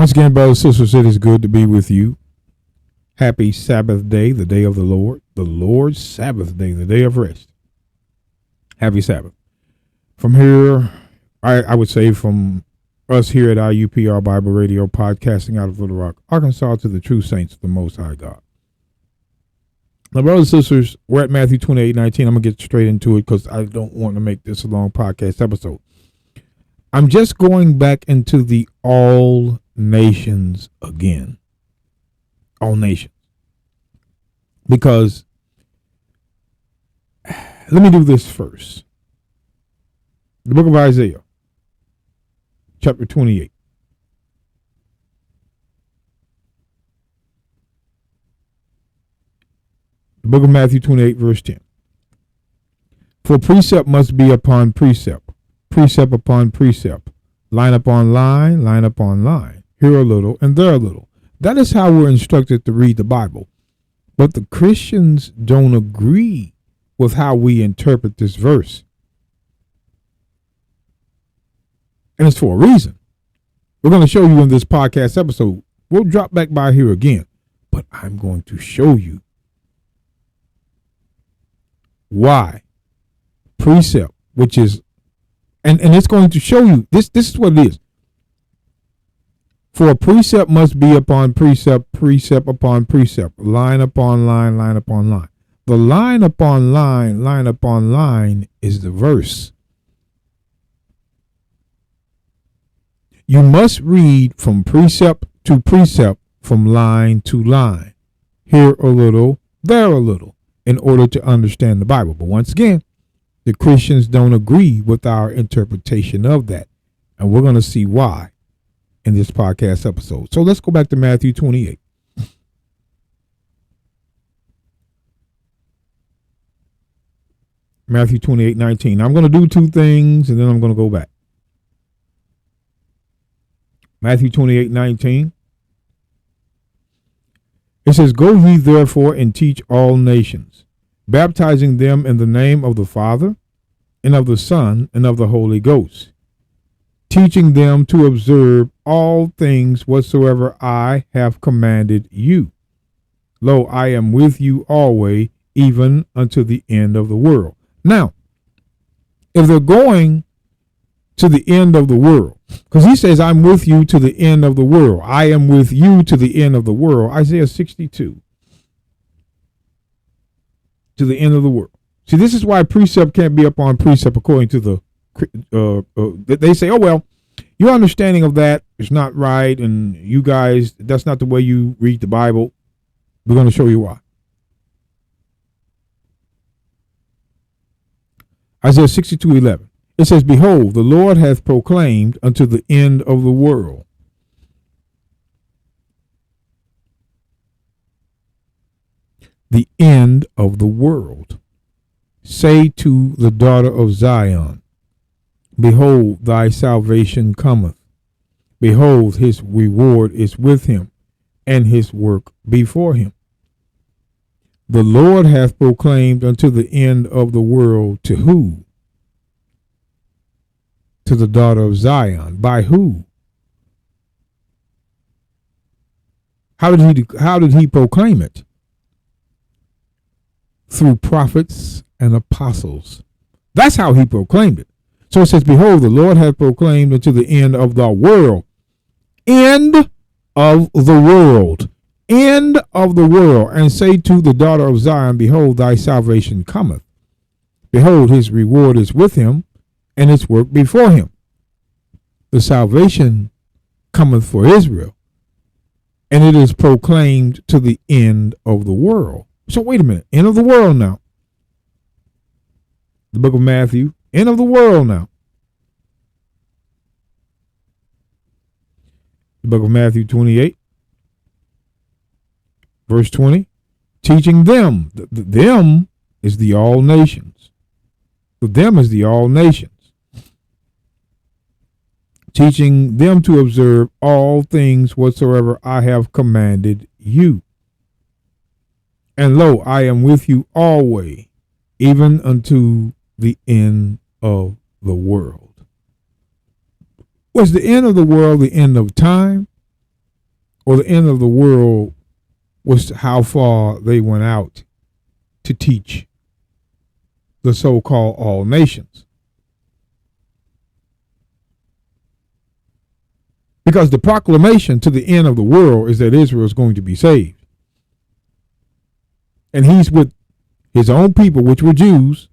Once again, brothers and sisters, it is good to be with you. Happy Sabbath day, the day of the Lord's Sabbath day, the day of rest. Happy Sabbath. From here, I would say from us here at IUPR Bible Radio, podcasting out of Little Rock, Arkansas, to the true saints of the Most High God. Now, brothers and sisters, we're at Matthew 28:19. I'm going to get straight into it because I don't want to make this a long podcast episode. I'm just going back into the all nations again. All nations. Because, let me do this first. The book of Isaiah, chapter 28. The book of Matthew 28, verse 10. For precept must be upon precept, precept upon precept, line upon line, line upon line, here a little and there a little. That is how we're instructed to read the Bible. But the Christians don't agree with how we interpret this verse. And it's for a reason. We're going to show you in this podcast episode. We'll drop back by here again, but I'm going to show you why precept, which is, and it's going to show you, this is what it is. For a precept must be upon precept, precept upon precept, line upon line, line upon line. The line upon line, line upon line is the verse. You must read from precept to precept, from line to line, here a little, there a little, in order to understand the Bible. But once again, the Christians don't agree with our interpretation of that. And we're going to see why in this podcast episode. So let's go back to Matthew 28. Matthew 28:19. I'm going to do two things and then I'm going to go back. Matthew 28:19. It says, Go ye therefore and teach all nations, baptizing them in the name of the Father and of the Son and of the Holy Ghost, teaching them to observe all things whatsoever I have commanded you. Lo, I am with you always, even unto the end of the world. Now, if they're going to the end of the world, because he says, I'm with you to the end of the world. I am with you to the end of the world. Isaiah 62. To the end of the world. See, this is why precept can't be upon precept according to the, they say, oh, well, your understanding of that is not right. And you guys, that's not the way you read the Bible. We're going to show you why. Isaiah 62:11. It says, Behold, the Lord hath proclaimed unto the end of the world. The end of the world. Say to the daughter of Zion, Behold, thy salvation cometh. Behold, his reward is with him, and his work before him. The Lord hath proclaimed unto the end of the world, to who? To the daughter of Zion. By who? How did he proclaim it? Through prophets and apostles. That's how he proclaimed it. So it says, Behold, the Lord hath proclaimed unto the end of the world. End of the world. End of the world. And say to the daughter of Zion, Behold, thy salvation cometh. Behold, his reward is with him, and its work before him. The salvation cometh for Israel, and it is proclaimed to the end of the world. So wait a minute, end of the world now. The book of Matthew, end of the world now. The book of Matthew 28, verse 20, teaching them, them is the all nations. For them is the all nations. Teaching them to observe all things whatsoever I have commanded you. And lo, I am with you always, even unto the end of the world. Was the end of the world the end of time? or the end of the world was how far they went out to teach the so-called all nations. Because the proclamation to the end of the world is that Israel is going to be saved. And he's with his own people, which were Jews.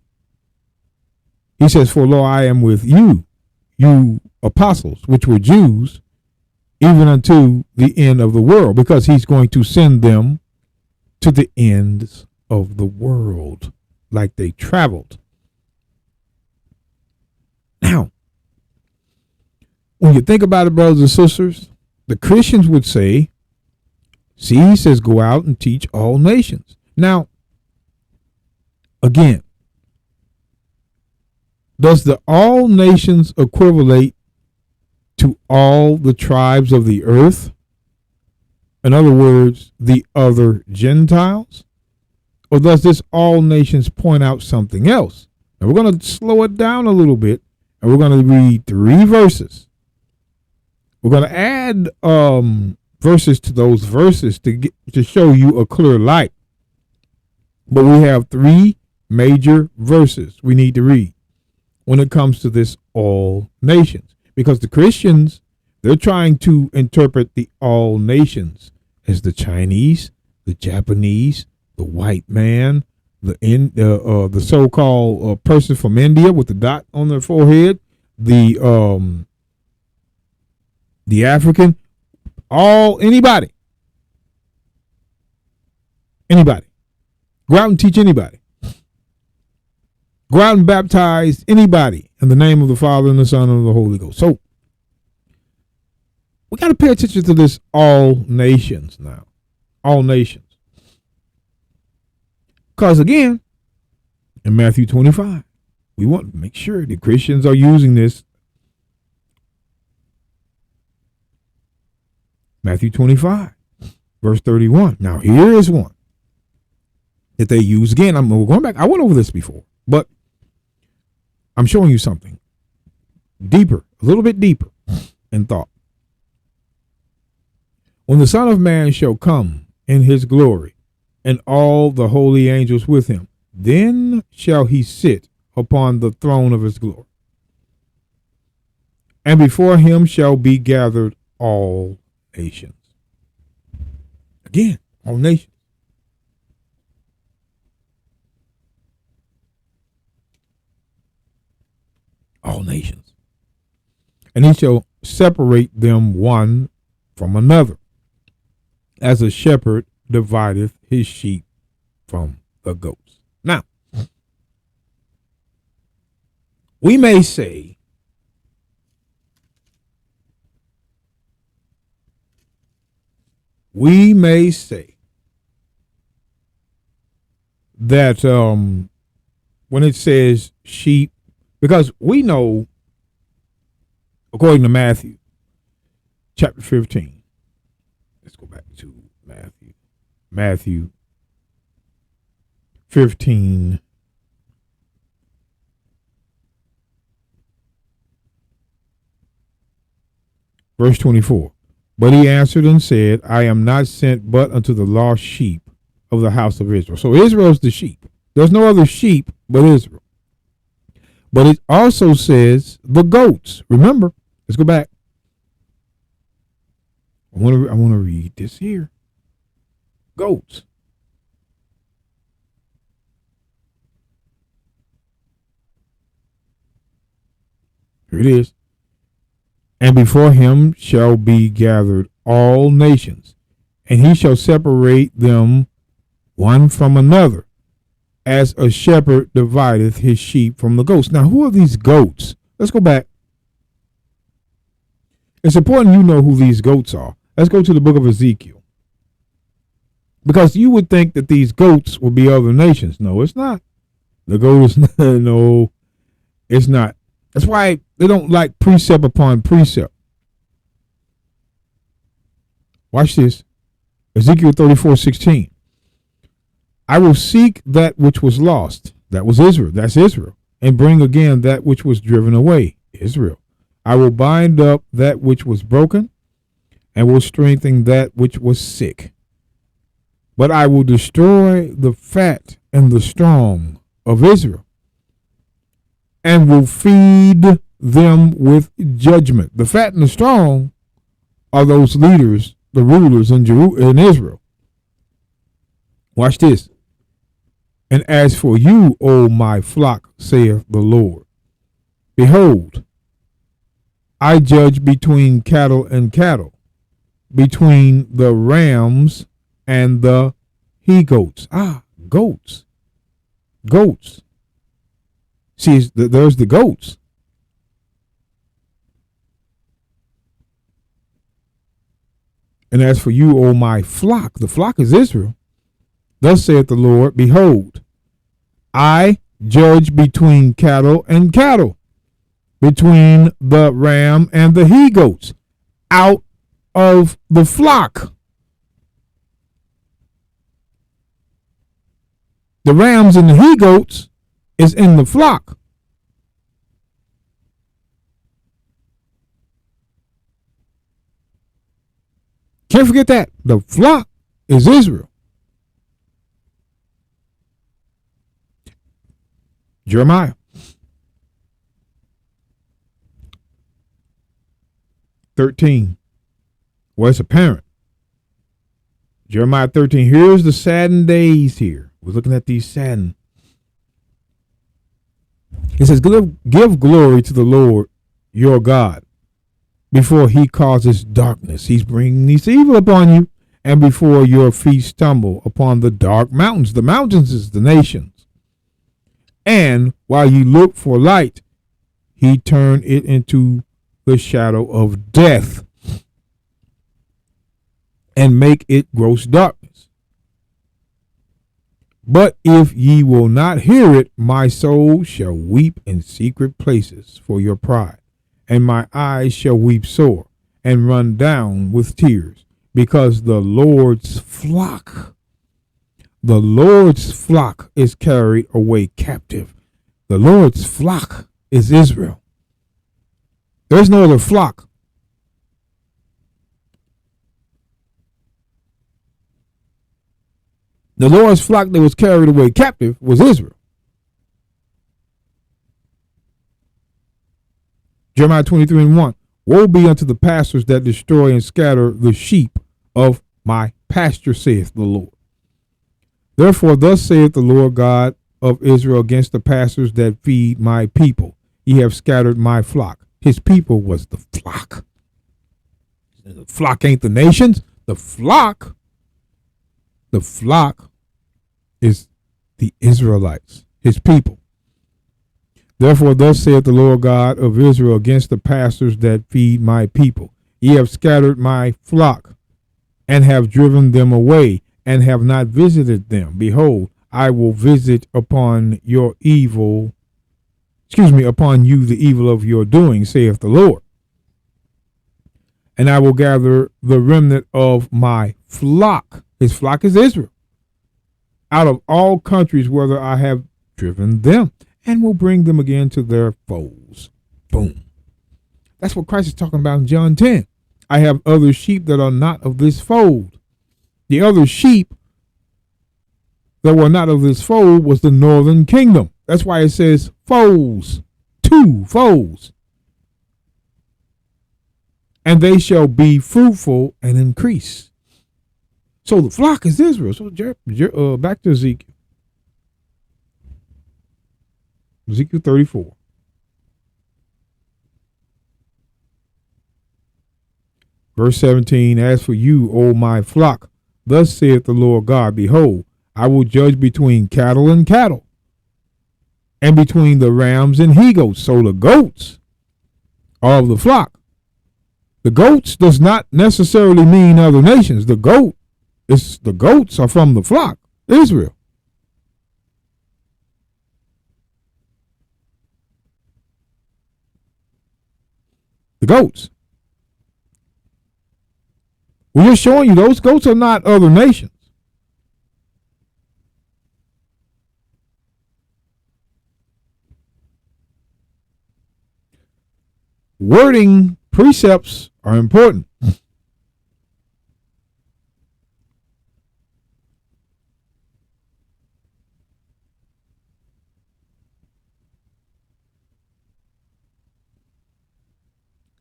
He says, for lo, I am with you, you apostles, which were Jews, even unto the end of the world, because he's going to send them to the ends of the world, like they traveled. Now, when you think about it, brothers and sisters, the Christians would say, see, he says, go out and teach all nations. Now, again, does the all nations equivalent to all the tribes of the earth? In other words, the other Gentiles? Or does this all nations point out something else? Now we're going to slow it down a little bit, and we're going to read 3 verses. We're going to add verses to those verses to show you a clear light. But we have 3 major verses we need to read when it comes to this all nations. Because the Christians, they're trying to interpret the all nations as the Chinese, the Japanese, the white man, the so-called person from India with the dot on their forehead, the African, anybody. Go out and teach anybody. Go out and baptize anybody in the name of the Father and the Son and the Holy Ghost. So we got to pay attention to this all nations now. All nations. Because again, in Matthew 25, we want to make sure the Christians are using this. Matthew 25, verse 31. Now here is one that they use again. We're going back. I went over this before, but I'm showing you something deeper, a little bit deeper in thought. When the Son of Man shall come in his glory, and all the holy angels with him, then shall he sit upon the throne of his glory. And before him shall be gathered all nations. Again, all nations. All nations. And he shall separate them one from another, as a shepherd divideth his sheep from the goats. Now, we may say that when it says sheep, because we know, according to Matthew chapter 15, let's go back to Matthew 15, verse 24. But he answered and said, I am not sent but unto the lost sheep of the house of Israel. So Israel is the sheep. There's no other sheep but Israel. But it also says the goats. Remember, let's go back. I want to read this here. Goats. Here it is. And before him shall be gathered all nations, and he shall separate them one from another, as a shepherd divideth his sheep from the goats. Now, who are these goats? Let's go back. It's important you know who these goats are. Let's go to the book of Ezekiel. Because you would think that these goats would be other nations. No, it's not. The goat is not. No, it's not. That's why they don't like precept upon precept. Watch this. Ezekiel 34:16. I will seek that which was lost. That was Israel. That's Israel. And bring again that which was driven away. Israel. I will bind up that which was broken, and will strengthen that which was sick. But I will destroy the fat and the strong of Israel, and will feed them with judgment. The fat and the strong are those leaders, the rulers in Israel. Watch this. And as for you, O my flock, saith the Lord, behold, I judge between cattle and cattle, between the rams and the he goats. Goats. Goats. See, there's the goats. And as for you, O my flock, the flock is Israel. Thus saith the Lord, behold, I judge between cattle and cattle, between the ram and the he goats, out of the flock. The rams and the he goats is in the flock. Can't forget that. The flock is Israel. Jeremiah 13. Well, it's apparent. Jeremiah 13. Here's the saddened days here. We're looking at these saddened. It says, give glory to the Lord your God before he causes darkness. He's bringing this evil upon you, and before your feet stumble upon the dark mountains. The mountains is the nations. And while you look for light, he turned it into the shadow of death, and make it gross darkness. But if ye will not hear it, my soul shall weep in secret places for your pride, and my eyes shall weep sore, and run down with tears, because the Lord's flock is carried away captive. The Lord's flock is Israel. There's no other flock. The Lord's flock that was carried away captive was Israel. Jeremiah 23:1. Woe be unto the pastors that destroy and scatter the sheep of my pasture, saith the Lord. Therefore, thus saith the Lord God of Israel against the pastors that feed my people. Ye have scattered my flock. His people was the flock. The flock ain't the nations. The flock is the Israelites, his people. Therefore, thus saith the Lord God of Israel against the pastors that feed my people. Ye have scattered my flock, and have driven them away, and have not visited them. Behold, I will visit upon you the evil of your doing, saith the Lord. And I will gather the remnant of my flock. His flock is Israel, out of all countries whither I have driven them, and will bring them again to their foes. Boom. That's what Christ is talking about in John 10. I have other sheep that are not of this fold. The other sheep that were not of this fold was the northern kingdom. That's why it says foes, 2 foes. And they shall be fruitful and increase. So the flock is Israel. So back to Ezekiel. Ezekiel 34. Verse 17, as for you, O my flock, thus saith the Lord God, behold, I will judge between cattle and cattle, and between the rams and he goats. So the goats are of the flock. The goats does not necessarily mean other nations. The goats are from the flock, Israel. The goats. We're just showing you those goats are not other nations. Wording precepts are important.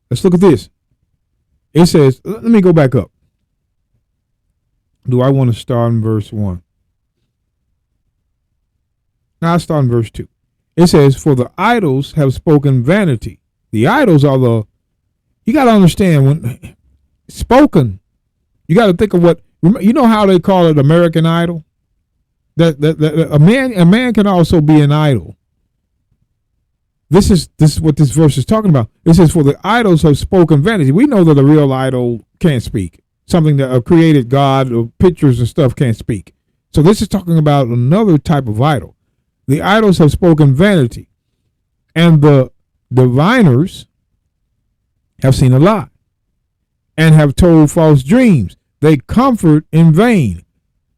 Let's look at this. It says, let me go back up. Do I want to start in verse 1? Now I'll start in verse 2. It says, for the idols have spoken vanity. The idols are you got to understand when spoken, you got to think of what, you know how they call it American Idol? That a man can also be an idol. This is what this verse is talking about. It says, for the idols have spoken vanity. We know that a real idol can't speak. Something that a created God or pictures and stuff can't speak. So this is talking about another type of idol. The idols have spoken vanity, and the diviners have seen a lie and have told false dreams. They comfort in vain.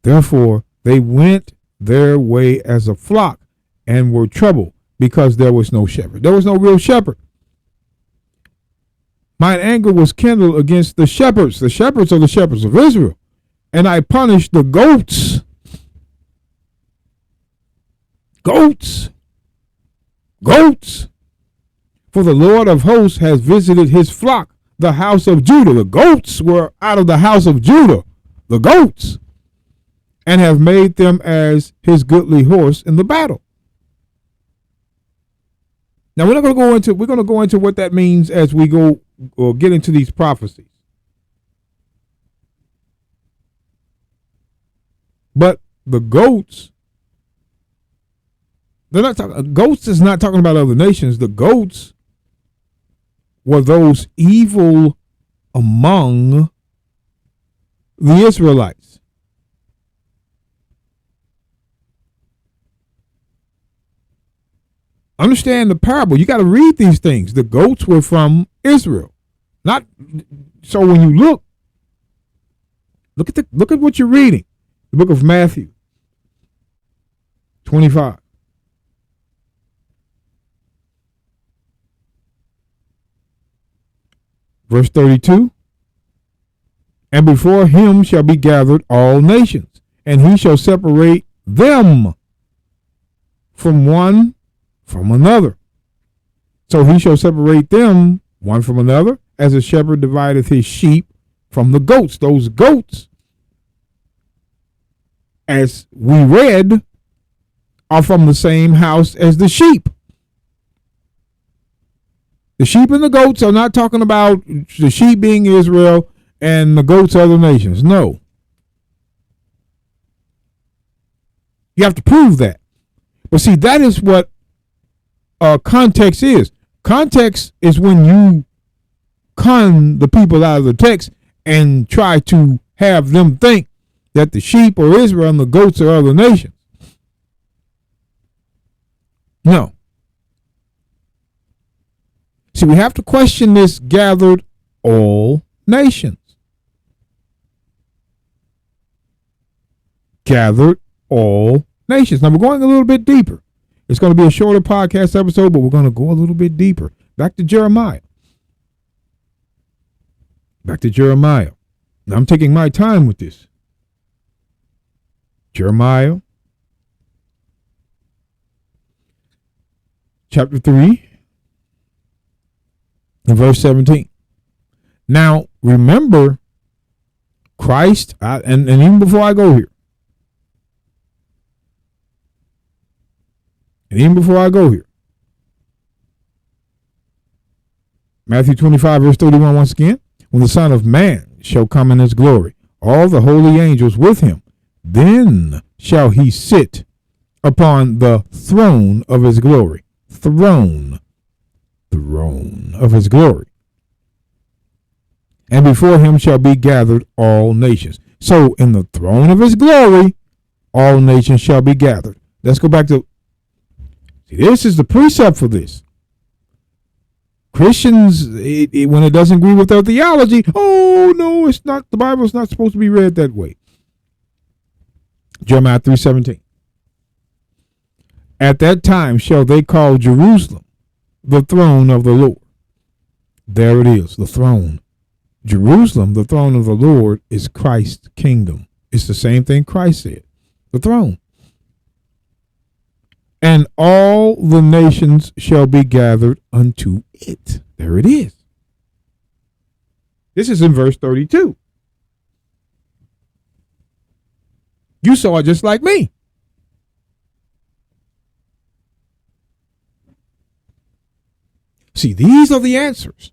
Therefore, they went their way as a flock and were troubled because there was no shepherd. There was no real shepherd. Mine anger was kindled against the shepherds. The shepherds are the shepherds of Israel. And I punished the goats. Goats. Goats. For the Lord of hosts has visited his flock, the house of Judah. The goats were out of the house of Judah. The goats. And have made them as his goodly horse in the battle. Now we're going to go into what that means as we go or get into these prophecies. But the goats, goats is not talking about other nations. The goats were those evil among the Israelites. Understand the parable. You got to read these things. The goats were from Israel. Not so when you look at what you're reading. The book of Matthew 25. Verse 32. And before him shall be gathered all nations, and he shall separate them from one from another. So he shall separate them one from another, as a shepherd divideth his sheep from the goats. Those goats, as we read, are from the same house as the sheep. The sheep and the goats are not talking about the sheep being Israel and the goats other nations. No. You have to prove that. But see, that is what context is. Context is when you con the people out of the text and try to have them think that the sheep are Israel and the goats are other nations. No. See, we have to question this gathered all nations. Gathered all nations. Now we're going a little bit deeper. It's going to be a shorter podcast episode, but we're going to go a little bit deeper. Back to Jeremiah. Now I'm taking my time with this. Jeremiah chapter 3 and verse 17. Now remember Christ, and even before I go here, Matthew 25 verse 31 once again. When the Son of Man shall come in his glory, all the holy angels with him, then shall he sit upon the throne of his glory. Throne of his glory. And before him shall be gathered all nations. So in the throne of his glory, all nations shall be gathered. Let's go back to, this is the precept for this. Christians, when it doesn't agree with their theology, oh no, it's not, the Bible is not supposed to be read that way. Jeremiah 3:17. At that time shall they call Jerusalem the throne of the Lord. There it is, the throne. Jerusalem, the throne of the Lord, is Christ's kingdom. It's the same thing Christ said, the throne. And all the nations shall be gathered unto it. There it is. This is in verse 32. You saw it just like me. See, these are the answers.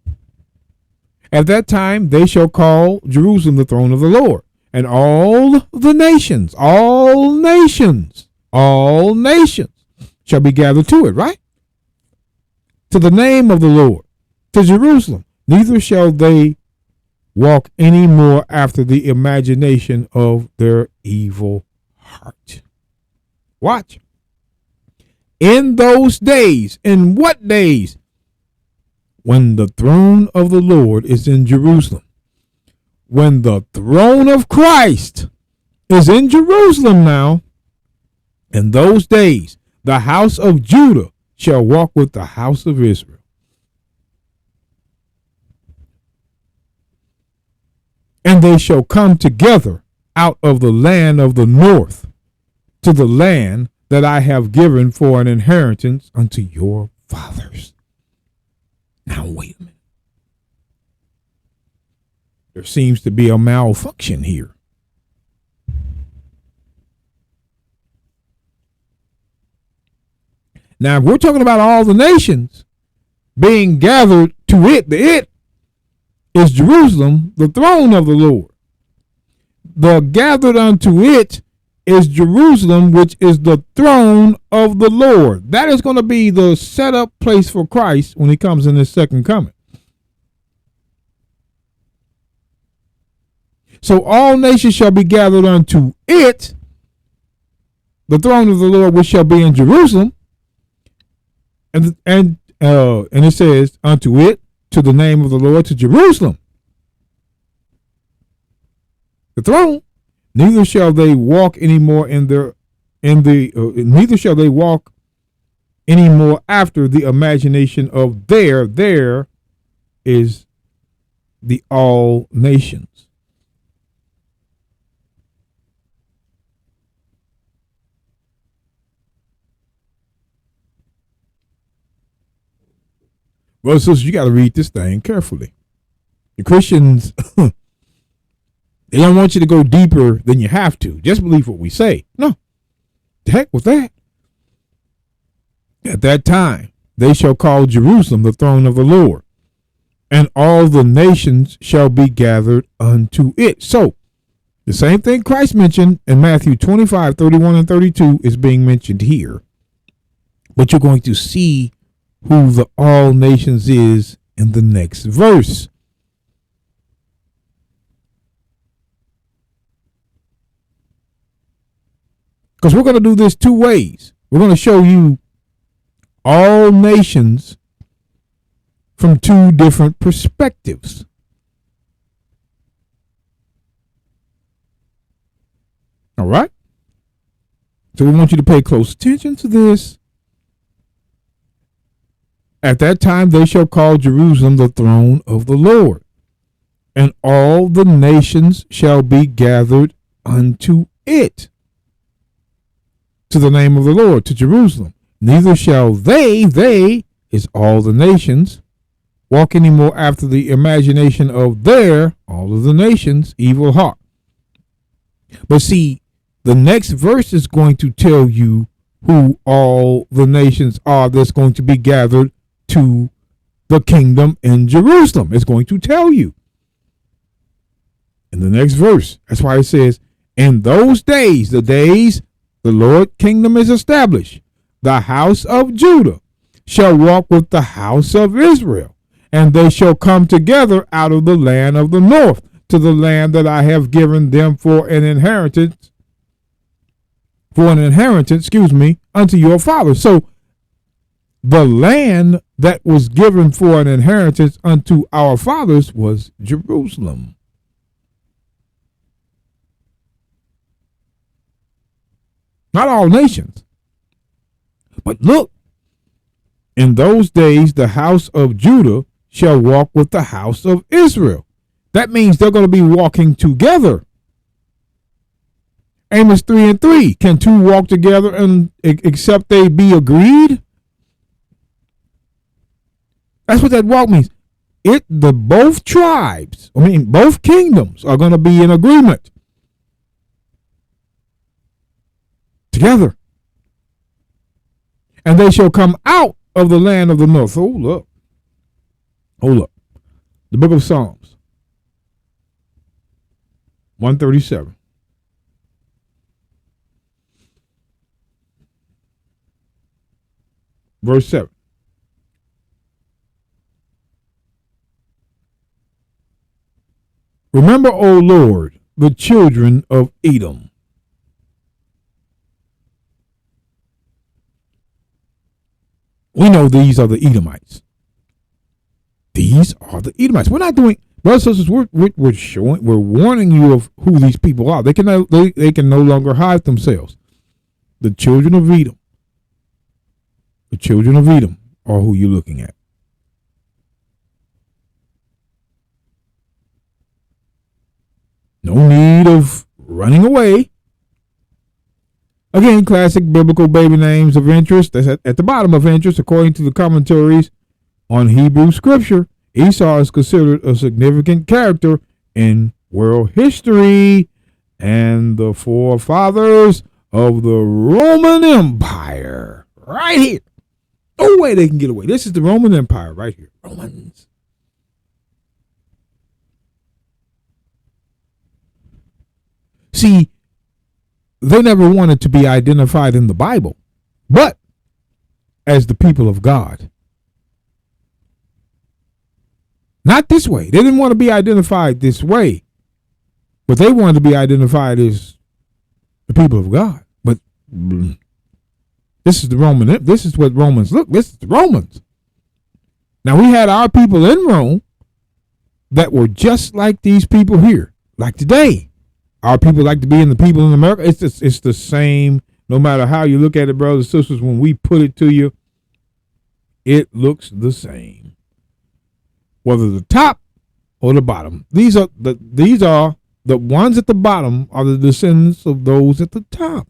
At that time, they shall call Jerusalem the throne of the Lord, and all nations shall be gathered to it, right? To the name of the Lord, to Jerusalem. Neither shall they walk any more after the imagination of their evil heart. Watch. In those days, in what days? When the throne of the Lord is in Jerusalem. When the throne of Christ is in Jerusalem now, in those days, the house of Judah shall walk with the house of Israel. And they shall come together out of the land of the north to the land that I have given for an inheritance unto your fathers. Now, wait a minute. There seems to be a malfunction here. Now, if we're talking about all the nations being gathered to it, the it is Jerusalem, the throne of the Lord. The gathered unto it is Jerusalem, which is the throne of the Lord. That is going to be the set up place for Christ when he comes in his second coming. So all nations shall be gathered unto it, the throne of the Lord, which shall be in Jerusalem. And it says unto it, to the name of the Lord, to Jerusalem, the throne. Neither shall they walk any more neither shall they walk any more after the imagination of there is the all nations. Well, sisters, you got to read this thing carefully. The Christians, they don't want you to go deeper than you have to. Just believe what we say. No. The heck with that. At that time, they shall call Jerusalem the throne of the Lord, and all the nations shall be gathered unto it. So, the same thing Christ mentioned in Matthew 25, 31, and 32 is being mentioned here. But you're going to see who the all nations is in the next verse. Because we're going to do this two ways. We're going to show you all nations from two different perspectives. All right? So we want you to pay close attention to this. At that time they shall call Jerusalem the throne of the Lord, and all the nations shall be gathered unto it, to the name of the Lord, to Jerusalem. Neither shall they is all the nations, walk any more after the imagination of all of the nations, evil heart. But see, the next verse is going to tell you who all the nations are that's going to be gathered to the kingdom in Jerusalem. It's going to tell you in the next verse. That's why it says, in those days, the days the Lord kingdom is established, the house of Judah shall walk with the house of Israel, and they shall come together out of the land of the north to the land that I have given them for an inheritance, unto your fathers. So the land that was given for an inheritance unto our fathers was Jerusalem. Not all nations. But look, in those days, the house of Judah shall walk with the house of Israel. That means they're going to be walking together. Amos 3:3. Can two walk together except they be agreed? That's what that walk means. the both tribes, both kingdoms are going to be in agreement together. And they shall come out of the land of the north. Hold up. The book of Psalms, 137. Verse 7. Remember, O Lord, the children of Edom. We know these are the Edomites. These are the Edomites. We're not doing, brothers and sisters, we're warning you of who these people are. They can no longer hide themselves. The children of Edom. The children of Edom are who you're looking at. No need of running away. Again, classic biblical baby names of interest. That's at the bottom of interest, according to the commentaries on Hebrew scripture. Esau is considered a significant character in world history and the forefathers of the Roman Empire. Right here. No way they can get away. This is the Roman Empire right here. Romans. See, they never wanted to be identified in the Bible, but as the people of God. Not this way. They didn't want to be identified this way, but they wanted to be identified as the people of God. But this is this is what Romans look. This is the Romans. Now, we had our people in Rome that were just like these people here, like today. Our people like to be in the people in America. It's the same, no matter how you look at it, brothers and sisters. When we put it to you, it looks the same. Whether the top or the bottom. These are the ones at the bottom are the descendants of those at the top.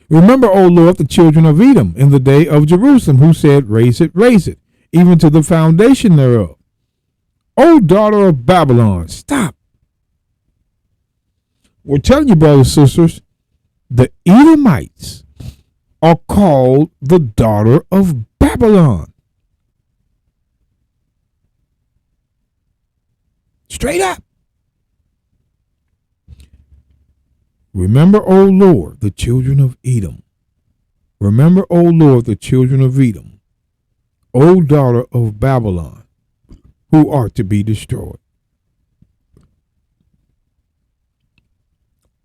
Remember, O Lord, the children of Edom in the day of Jerusalem, who said, raise it, even to the foundation thereof. O daughter of Babylon, stop. We're telling you, brothers and sisters, the Edomites are called the daughter of Babylon. Straight up. Remember, O Lord, the children of Edom. Remember, O Lord, the children of Edom. O daughter of Babylon, who are to be destroyed.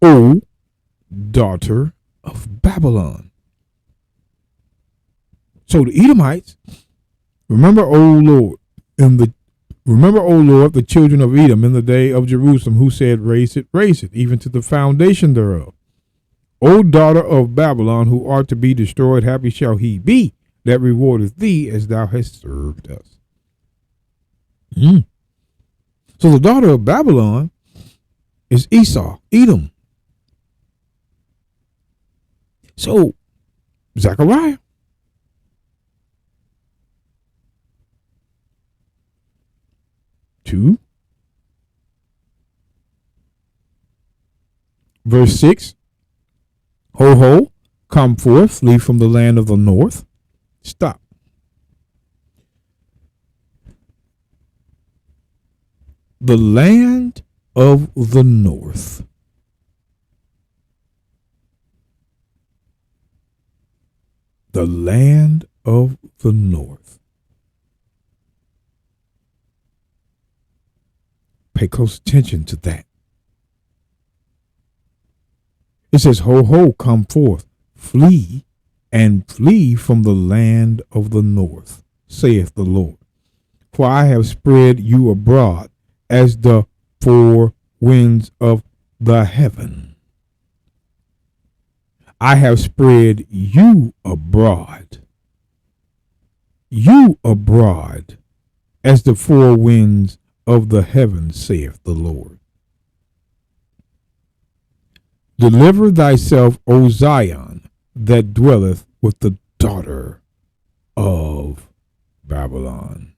O daughter of Babylon. So the Edomites, remember, O Lord, the children of Edom in the day of Jerusalem, who said, raise it, even to the foundation thereof. O daughter of Babylon, who art to be destroyed, happy shall he be that rewardeth thee as thou hast served us. So the daughter of Babylon is Esau, Edom. So Zechariah, verse 6, ho, ho, come forth, flee from the land of the north. Stop. The land of the north. The land of the north. Pay close attention to that. It says, ho, ho, come forth, flee, and flee from the land of the north, saith the Lord. For I have spread you abroad as the four winds of the heaven. I have spread you abroad as the four winds of the heaven, saith the Lord. Deliver thyself, O Zion, that dwelleth with the daughter of Babylon.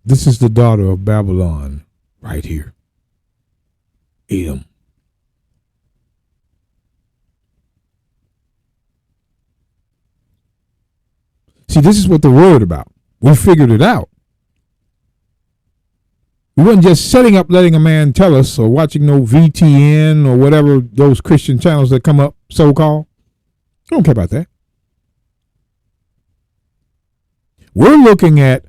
This is the daughter of Babylon right here. Edom. See, this is what the word about. We figured it out. We wasn't just setting up, letting a man tell us, or watching no VTN or whatever those Christian channels that come up, so-called. I don't care about that. We're looking at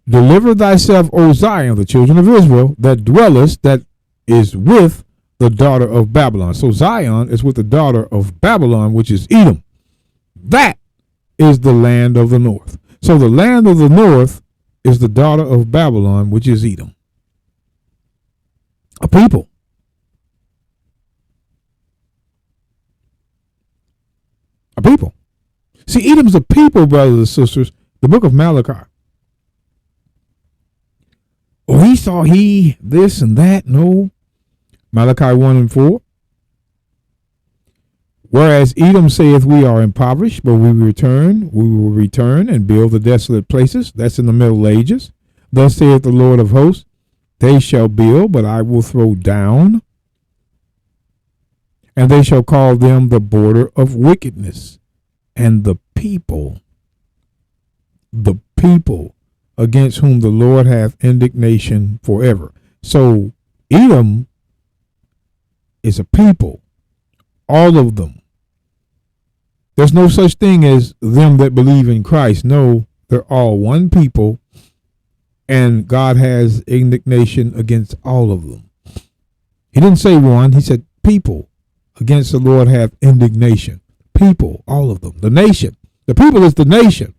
deliver thyself, O Zion, the children of Israel, that dwellest, that is with the daughter of Babylon. So Zion is with the daughter of Babylon, which is Edom. That is the land of the north. So the land of the north is the daughter of Babylon, which is Edom. A people. A people. See, Edom's a people, brothers and sisters. The book of Malachi. Oh, he saw this and that. No. Malachi 1 and 4. Whereas Edom saith, we are impoverished, but we will return and build the desolate places. That's in the Middle Ages. Thus saith the Lord of hosts, they shall build, but I will throw down. And they shall call them the border of wickedness. And the people against whom the Lord hath indignation forever. So Edom is a people, all of them. There's no such thing as them that believe in Christ. No, they're all one people, and God has indignation against all of them. He didn't say one, he said people against the Lord hath indignation. People, all of them. The nation. The people is the nation.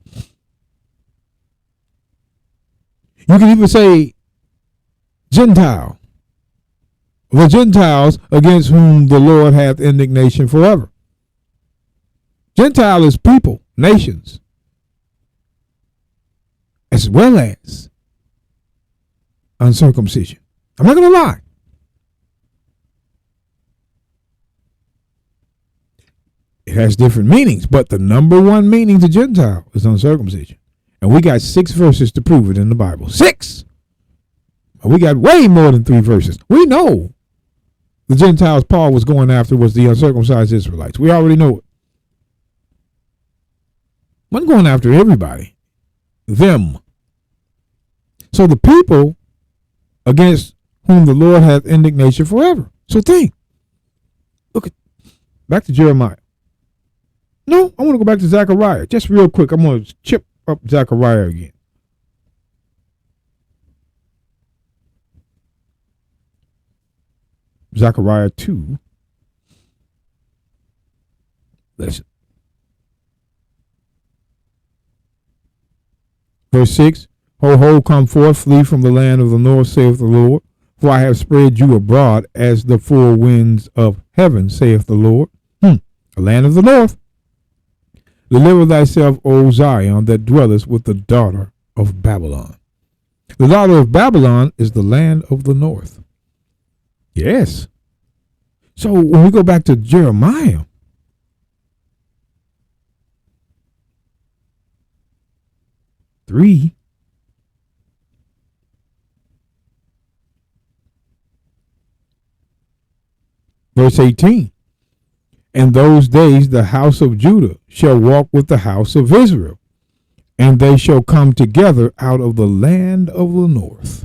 You can even say Gentile. The Gentiles against whom the Lord hath indignation forever. Gentile is people, nations, as well as uncircumcision. I'm not going to lie. It has different meanings, but the number one meaning to Gentile is uncircumcision. And we got 6 verses to prove it in the Bible. 6! We got way more than 3 verses. We know the Gentiles Paul was going after was the uncircumcised Israelites. We already know it. Wasn't going after everybody. Them. So the people against whom the Lord hath indignation forever. So think. Look, back to Jeremiah. No, I want to go back to Zechariah. Just real quick. I'm going to chip up Zechariah again. Zechariah 2. Listen. Verse 6. Ho, ho, come forth, flee from the land of the north, saith the Lord. For I have spread you abroad as the four winds of heaven, saith the Lord. The land of the north. Deliver thyself, O Zion, that dwellest with the daughter of Babylon. The daughter of Babylon is the land of the north. Yes. So when we go back to Jeremiah, verse 18. In those days the house of Judah shall walk with the house of Israel, and they shall come together out of the land of the north.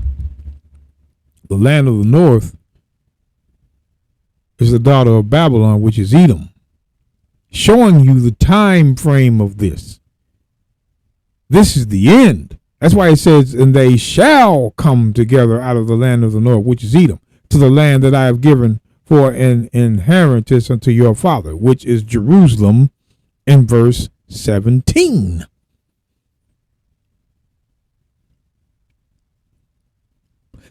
The land of the north is the daughter of Babylon, which is Edom, showing you the time frame of this. This is the end. That's why it says, and they shall come together out of the land of the north, which is Edom, to the land that I have given for an inheritance unto your father, which is Jerusalem, in verse 17.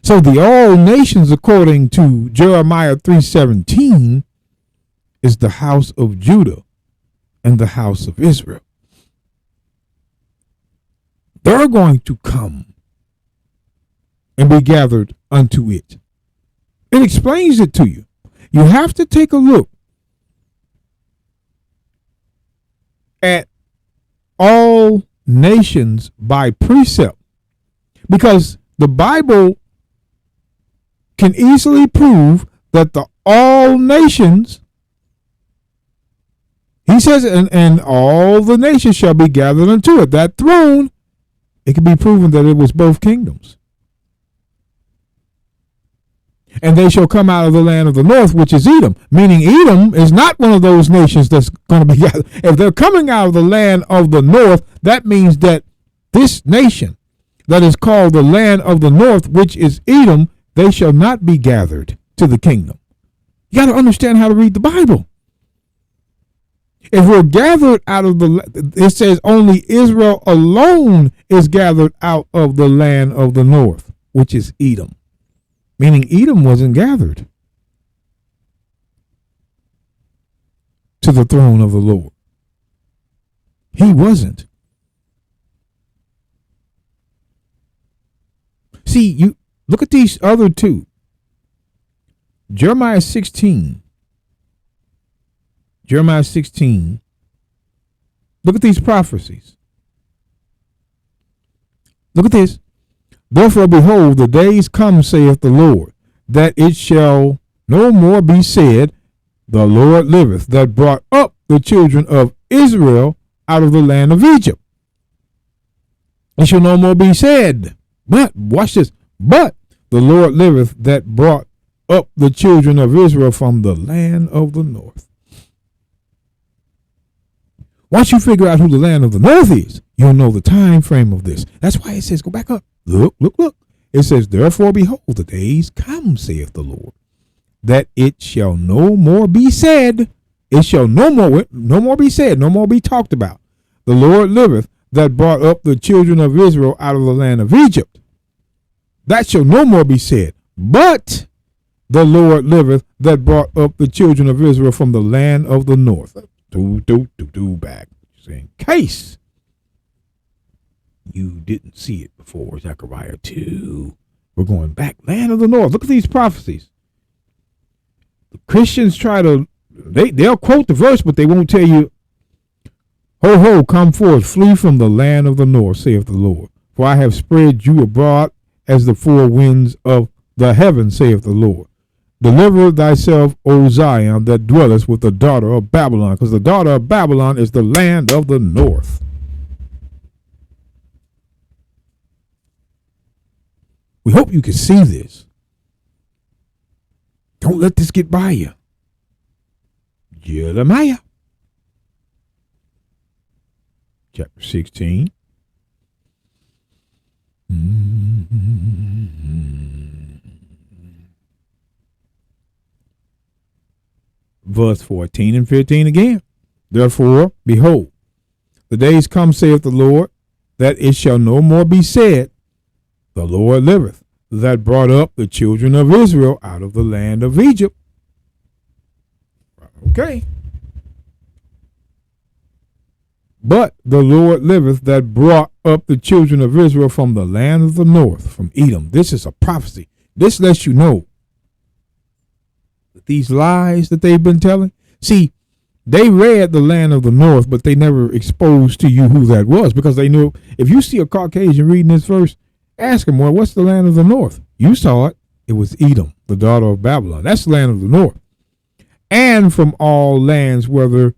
So the all nations, according to Jeremiah 3:17, is the house of Judah and the house of Israel. They're going to come and be gathered unto it. It explains it to you. You have to take a look at all nations by precept, because the Bible can easily prove that the all nations, he says, and all the nations shall be gathered unto it. That throne, it can be proven that it was both kingdoms. And they shall come out of the land of the north, which is Edom. Meaning Edom is not one of those nations that's going to be gathered. If they're coming out of the land of the north, that means that this nation that is called the land of the north, which is Edom, they shall not be gathered to the kingdom. You got to understand how to read the Bible. If we're gathered out of it says only Israel alone is gathered out of the land of the north, which is Edom. Meaning Edom wasn't gathered to the throne of the Lord. He wasn't. See, you look at these other two. Jeremiah 16. Jeremiah 16. Look at these prophecies. Look at this. Therefore, behold, the days come, saith the Lord, that it shall no more be said, the Lord liveth, that brought up the children of Israel out of the land of Egypt. It shall no more be said, but, watch this, but the Lord liveth, that brought up the children of Israel from the land of the north. Once you figure out who the land of the north is, you'll know the time frame of this. That's why it says, go back up. Look, look, look. It says, therefore, behold, the days come, saith the Lord, that it shall no more be said. It shall no more be said, no more be talked about. The Lord liveth, that brought up the children of Israel out of the land of Egypt. That shall no more be said. But the Lord liveth, that brought up the children of Israel from the land of the north. Back. In case you didn't see it before, Zechariah 2. We're going back. Land of the north. Look at these prophecies. The Christians they'll quote the verse, but they won't tell you, ho, ho, come forth, flee from the land of the north, saith the Lord. For I have spread you abroad as the four winds of the heaven, saith the Lord. Deliver thyself, O Zion, that dwellest with the daughter of Babylon, because the daughter of Babylon is the land of the north. We hope you can see this. Don't let this get by you. Jeremiah, chapter 16. Verse 14 and 15 again. Therefore, behold, the days come, saith the Lord, that it shall no more be said, the Lord liveth, that brought up the children of Israel out of the land of Egypt. Okay. But the Lord liveth, that brought up the children of Israel from the land of the north, from Edom. This is a prophecy. This lets you know that these lies that they've been telling. See, they read the land of the north, but they never exposed to you who that was, because they knew if you see a Caucasian reading this verse, ask him, well, what's the land of the north? You saw it. It was Edom, the daughter of Babylon. That's the land of the north. And from all lands whither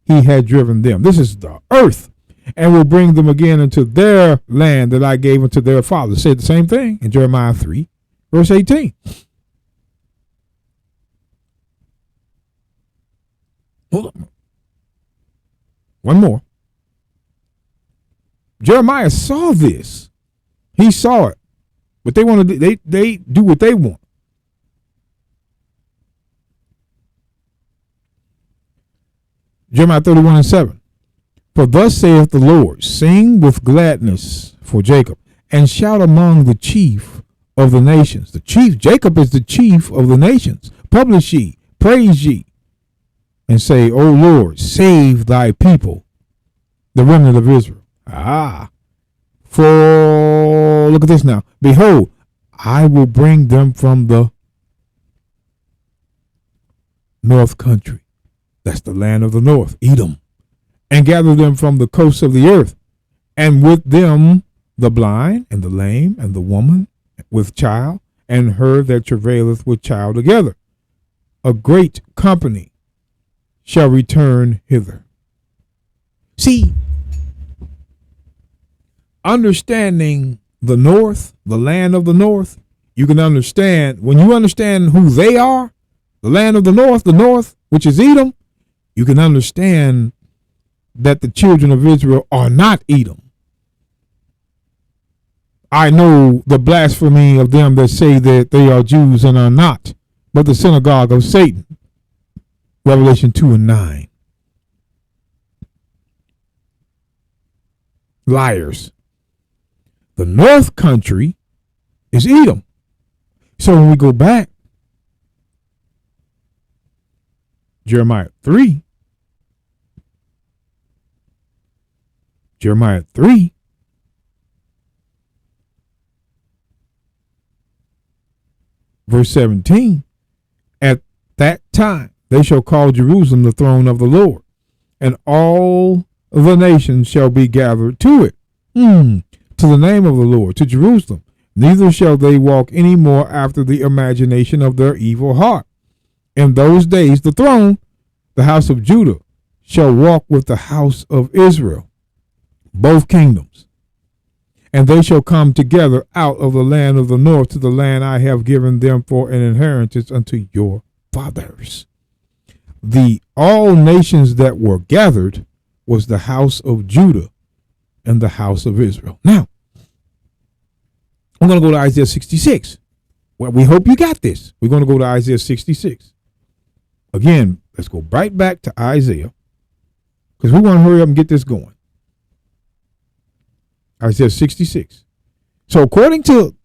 he had driven them. This is the earth. And will bring them again into their land that I gave unto their fathers. Said the same thing in Jeremiah 3, verse 18. Hold on. One more. Jeremiah saw this. He saw it. But they want to they do what they want. Jeremiah 31 and 7. For thus saith the Lord, sing with gladness for Jacob, and shout among the chief of the nations. The chief, Jacob is the chief of the nations. Publish ye, praise ye, and say, O Lord, save thy people, the remnant of Israel. For, look at this now. Behold, I will bring them from the north country. That's the land of the north, Edom. and gather them from the coasts of the earth, and with them the blind and the lame and the woman with child and her that travaileth with child together. A great company shall return hither. See, understanding the north, the land of the north, you can understand, when you understand who they are, the land of the north, which is Edom, you can understand that the children of Israel are not Edom. I know the blasphemy of them that say that they are Jews and are not, but the synagogue of Satan. Revelation 2:9. Liars. The north country is Edom. So when we go back, Jeremiah 3, verse 17, at that time they shall call Jerusalem the throne of the Lord, and all the nations shall be gathered to it, to the name of the Lord, to Jerusalem. Neither shall they walk any more after the imagination of their evil heart. In those days the throne, the house of Judah, shall walk with the house of Israel, both kingdoms. And they shall come together out of the land of the north to the land I have given them for an inheritance unto your fathers. The all nations that were gathered was the house of Judah and the house of Israel. Now, I'm going to go to Isaiah 66. Well, we hope you got this. We're going to go to Isaiah 66. Again, let's go right back to Isaiah, because we want to hurry up and get this going. Isaiah 66. So according to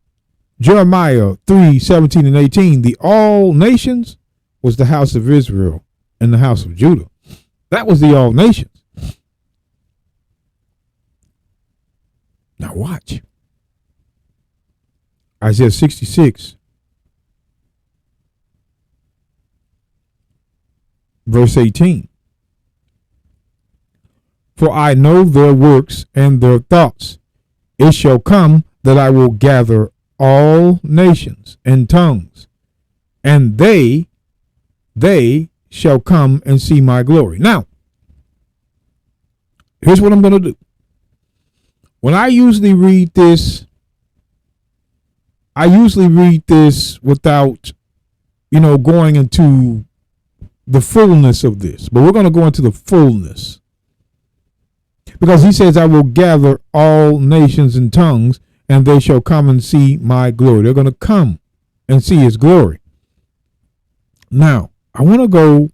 Jeremiah 3:17 and 18, the all nations was the house of Israel and the house of Judah. That was the all nations. Now watch. Isaiah 66, verse 18. For I know their works and their thoughts. It shall come that I will gather all nations and tongues, and they shall come and see my glory. Now, here's what I'm going to do. When I usually read this, without, going into the fullness of this. But we're going to go into the fullness. Because he says, I will gather all nations and tongues, and they shall come and see my glory. They're going to come and see his glory. Now, I want to go,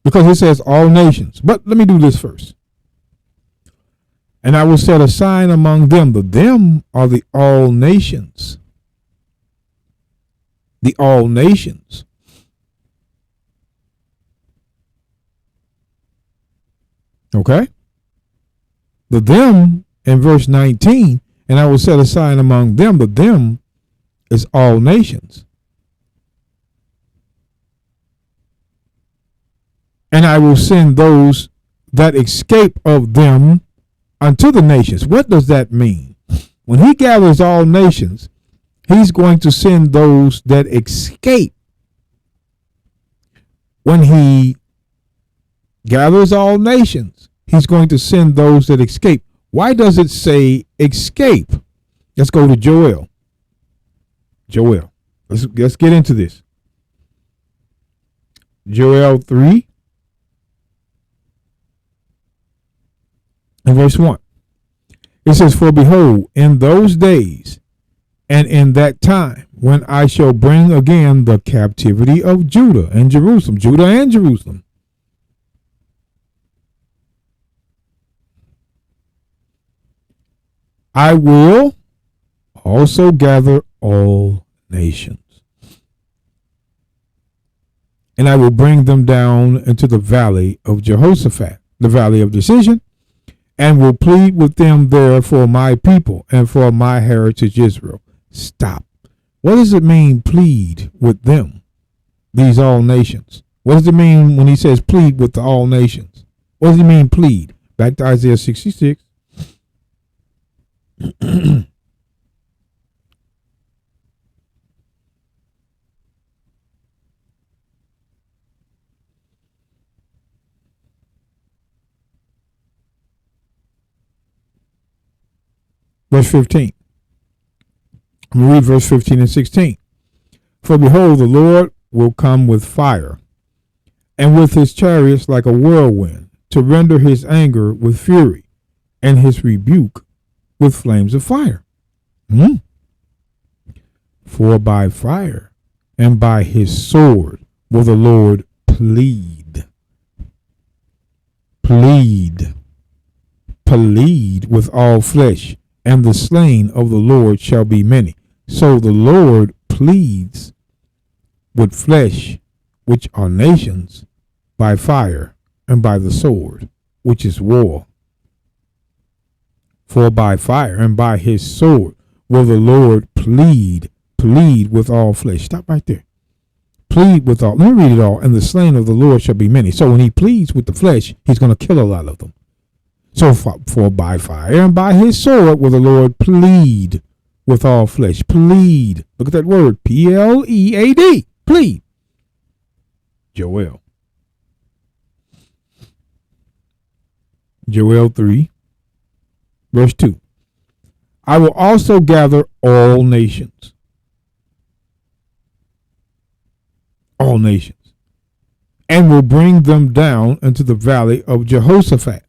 because it says all nations. But let me do this first. And I will set a sign among them. The them are the all nations. The all nations. Okay? The them in verse 19, and I will set a sign among them. The them is all nations. And I will send those that escape of them unto the nations. What does that mean? When he gathers all nations, he's going to send those that escape. When he gathers all nations, he's going to send those that escape. Why does it say escape? Let's go to Joel. Let's get into this. Joel 3 and verse 1. It says, for behold, in those days and in that time, when I shall bring again the captivity of Judah and Jerusalem, I will also gather all nations, and I will bring them down into the valley of Jehoshaphat, the valley of decision, and will plead with them there for my people and for my heritage Israel. Stop. What does it mean, plead with them, these all nations? What does it mean when he says plead with the all nations? What does he mean plead? Back to Isaiah 66. Verse 15. I'm going to read verse 15 and 16. For behold, the Lord will come with fire, and with his chariots like a whirlwind, to render his anger with fury, and his rebuke with flames of fire. For by fire and by his sword will the Lord plead. Plead with all flesh, and the slain of the Lord shall be many. So the Lord pleads with flesh, which are nations, by fire and by the sword, which is war. For by fire and by his sword will the Lord plead with all flesh. Stop right there. Plead with all. Let me read it all. And the slain of the Lord shall be many. So when he pleads with the flesh, he's going to kill a lot of them. So for by fire and by his sword will the Lord plead with all flesh. Plead. Look at that word. P-L-E-A-D. Plead. Joel 3, verse 2. I will also gather all nations, and will bring them down into the valley of Jehoshaphat,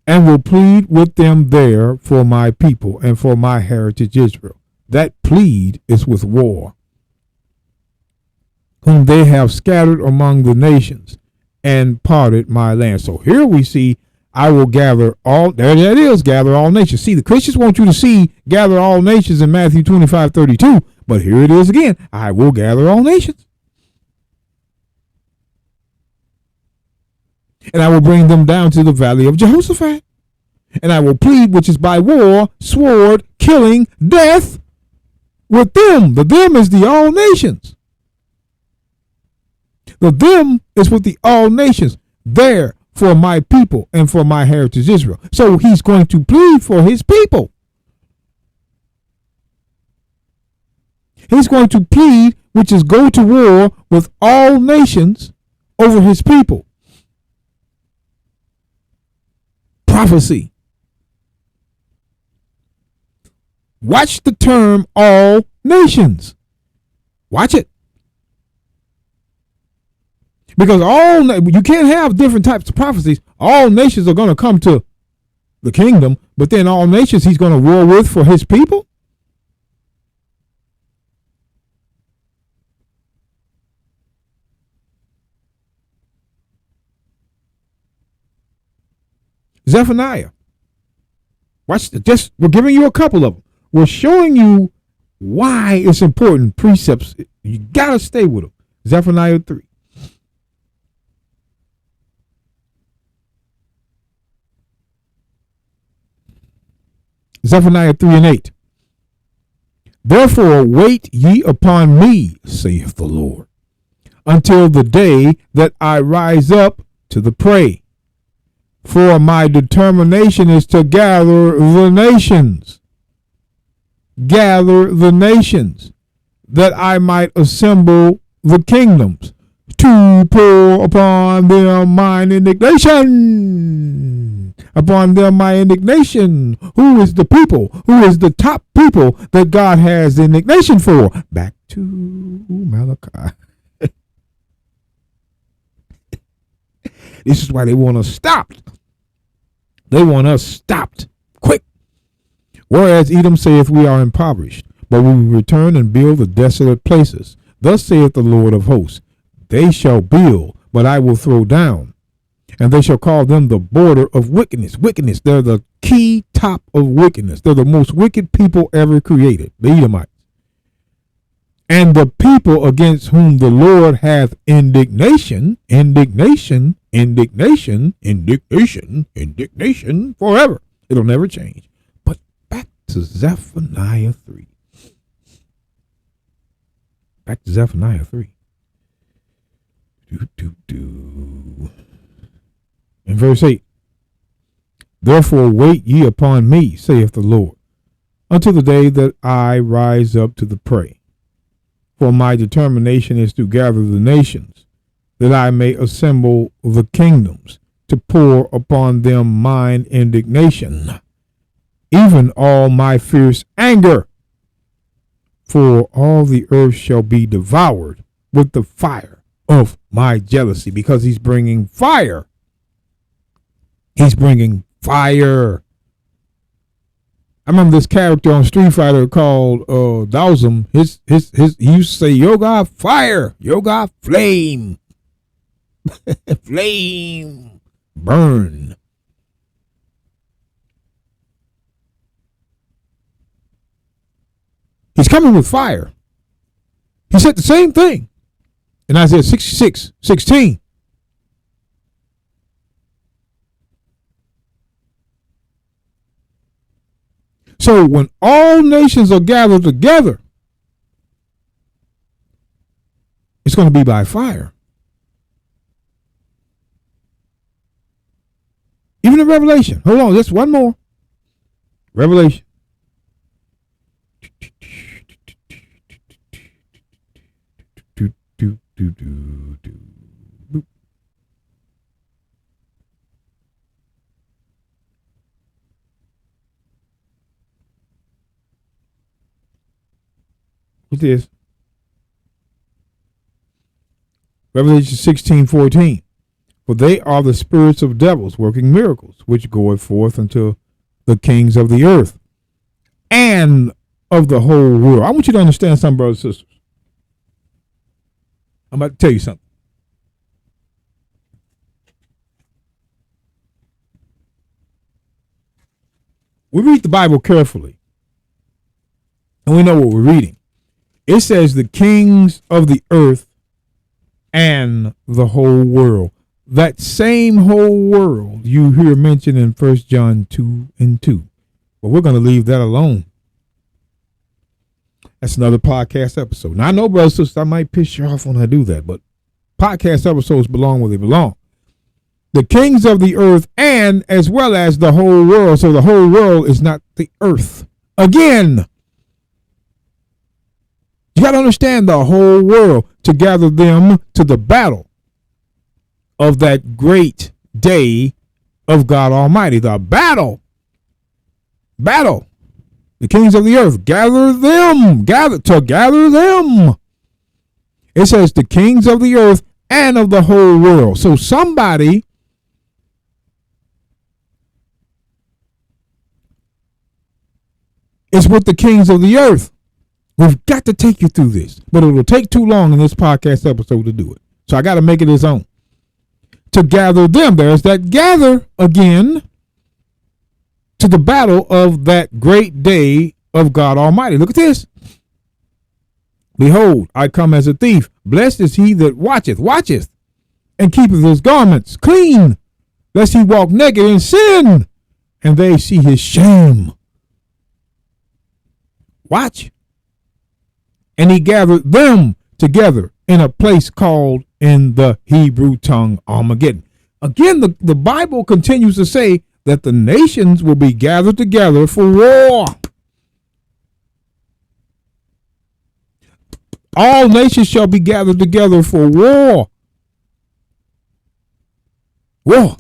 and will plead with them there for my people and for my heritage Israel. That plead is with war, whom they have scattered among the nations and parted my land. So here we see, I will gather all, there it is, gather all nations. See, the Christians want you to see gather all nations in Matthew 25:32, but here it is again, I will gather all nations. And I will bring them down to the valley of Jehoshaphat. And I will plead, which is by war, sword, killing, death, with them. The them is the all nations. The them is with the all nations. There for my people and for my heritage Israel. So he's going to plead for his people. He's going to plead, which is go to war with all nations over his people. Prophecy. Watch the term all nations. Watch it. Because you can't have different types of prophecies. All nations are going to come to the kingdom, but then all nations he's going to war with for his people. Zephaniah. Watch this. We're giving you a couple of them. We're showing you why it's important. Precepts. You got to stay with them. Zephaniah 3. Zephaniah 3 and 8. Therefore wait ye upon me, saith the Lord, until the day that I rise up to the prey. For my determination is to gather the nations. Gather the nations, that I might assemble the kingdoms, to pour upon them mine indignation. Upon them my indignation. Who is the people? Who is the top people that God has indignation for? Back to Malachi. This is why they want us stopped. They want us stopped quick. Whereas Edom saith, we are impoverished, but we will return and build the desolate places. Thus saith the Lord of hosts, they shall build, but I will throw down. And they shall call them the border of wickedness. Wickedness, they're the key top of wickedness. They're the most wicked people ever created, the Edomites. And the people against whom the Lord hath indignation, indignation, indignation, indignation, indignation, forever. It'll never change. But back to Zephaniah 3. Back to Zephaniah 3. In verse 8, therefore wait ye upon me, saith the Lord, until the day that I rise up to the prey. For my determination is to gather the nations, that I may assemble the kingdoms, to pour upon them mine indignation, even all my fierce anger. For all the earth shall be devoured with the fire of my jealousy, because he's bringing fire. He's bringing fire. I remember this character on Street Fighter called Dawson. He used to say, "Yo God fire, yo God flame, flame, burn." He's coming with fire. He said the same thing in Isaiah 66:16. So when all nations are gathered together, it's going to be by fire. Even in Revelation. Hold on, just one more. Revelation. What's this? Revelation 16:14. For they are the spirits of devils working miracles, which goeth forth unto the kings of the earth and of the whole world. I want you to understand something, brothers and sisters. I'm about to tell you something. We read the Bible carefully, and we know what we're reading. It says the kings of the earth and the whole world. That same whole world you hear mentioned in 1 John 2:2. But we're going to leave that alone. That's another podcast episode. Now, I know, brothers and sisters, I might piss you off when I do that, but podcast episodes belong where they belong. The kings of the earth and as well as the whole world. So the whole world is not the earth. Again, you got to understand the whole world to gather them to the battle of that great day of God Almighty. The battle. The kings of the earth, gather them. It says the kings of the earth and of the whole world. So somebody is with the kings of the earth. We've got to take you through this, but it will take too long in this podcast episode to do it. So I got to make it its own. To gather them, there's that gather again to the battle of that great day of God Almighty. Look at this. Behold, I come as a thief. Blessed is he that watcheth, and keepeth his garments clean, lest he walk naked in sin, and they see his shame. Watch. And he gathered them together in a place called in the Hebrew tongue Armageddon. Again, the Bible continues to say that the nations will be gathered together for war. All nations shall be gathered together for war. War.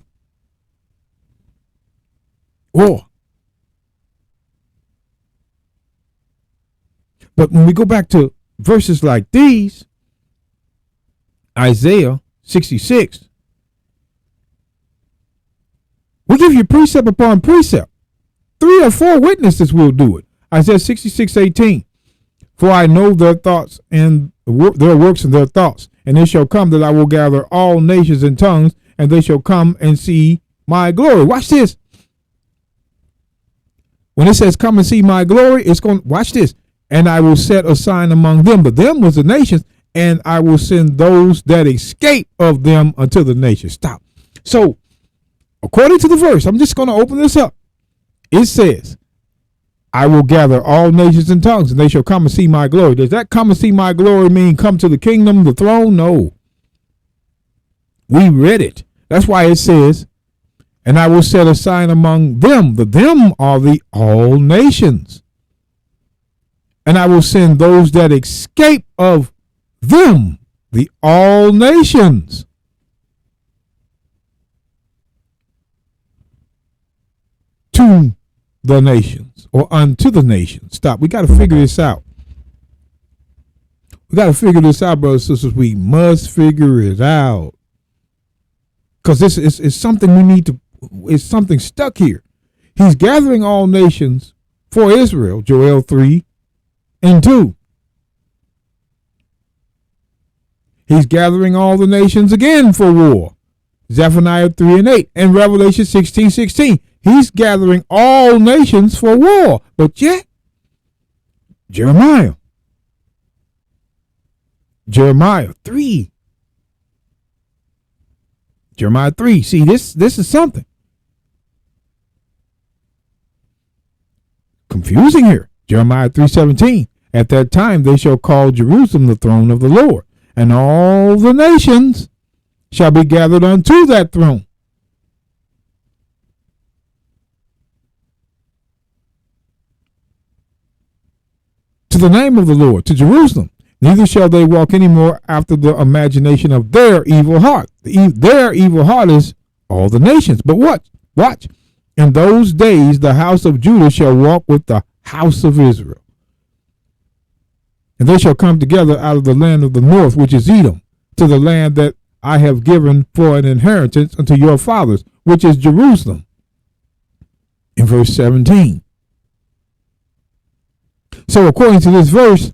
But when we go back to verses like these, Isaiah 66, we give you precept upon precept. 3 or 4 witnesses will do it. Isaiah 66:18. For I know their thoughts and their works and their thoughts. And it shall come that I will gather all nations and tongues, and they shall come and see my glory. Watch this. When it says come and see my glory, it's going, watch this. And I will set a sign among them. But them was the nations, and I will send those that escape of them unto the nations. Stop. So, according to the verse, I'm just going to open this up. It says, I will gather all nations and tongues, and they shall come and see my glory. Does that come and see my glory mean come to the kingdom, the throne? No. We read it. That's why it says And I will set a sign among them. The them are the all nations. And I will send those that escape of them, the all nations. To the nations, or unto the nations. Stop. We got to figure this out. We got to figure this out, brothers and sisters. We must figure it out. Because this is something we need to, it's something stuck here. He's gathering all nations for Israel, Joel 3:2. He's gathering all the nations again for war, Zephaniah 3:8, and Revelation 16:16. He's gathering all nations for war. But yet, Jeremiah 3. Jeremiah 3. See, this is something confusing here. Jeremiah 3:17. At that time they shall call Jerusalem the throne of the Lord, and all the nations shall be gathered unto that throne. To the name of the Lord, to Jerusalem. Neither shall they walk any more after the imagination of their evil heart. Their evil heart is all the nations. But what? Watch. In those days the house of Judah shall walk with the house of Israel. And they shall come together out of the land of the north, which is Edom, to the land that I have given for an inheritance unto your fathers, which is Jerusalem. In verse 17. So according to this verse,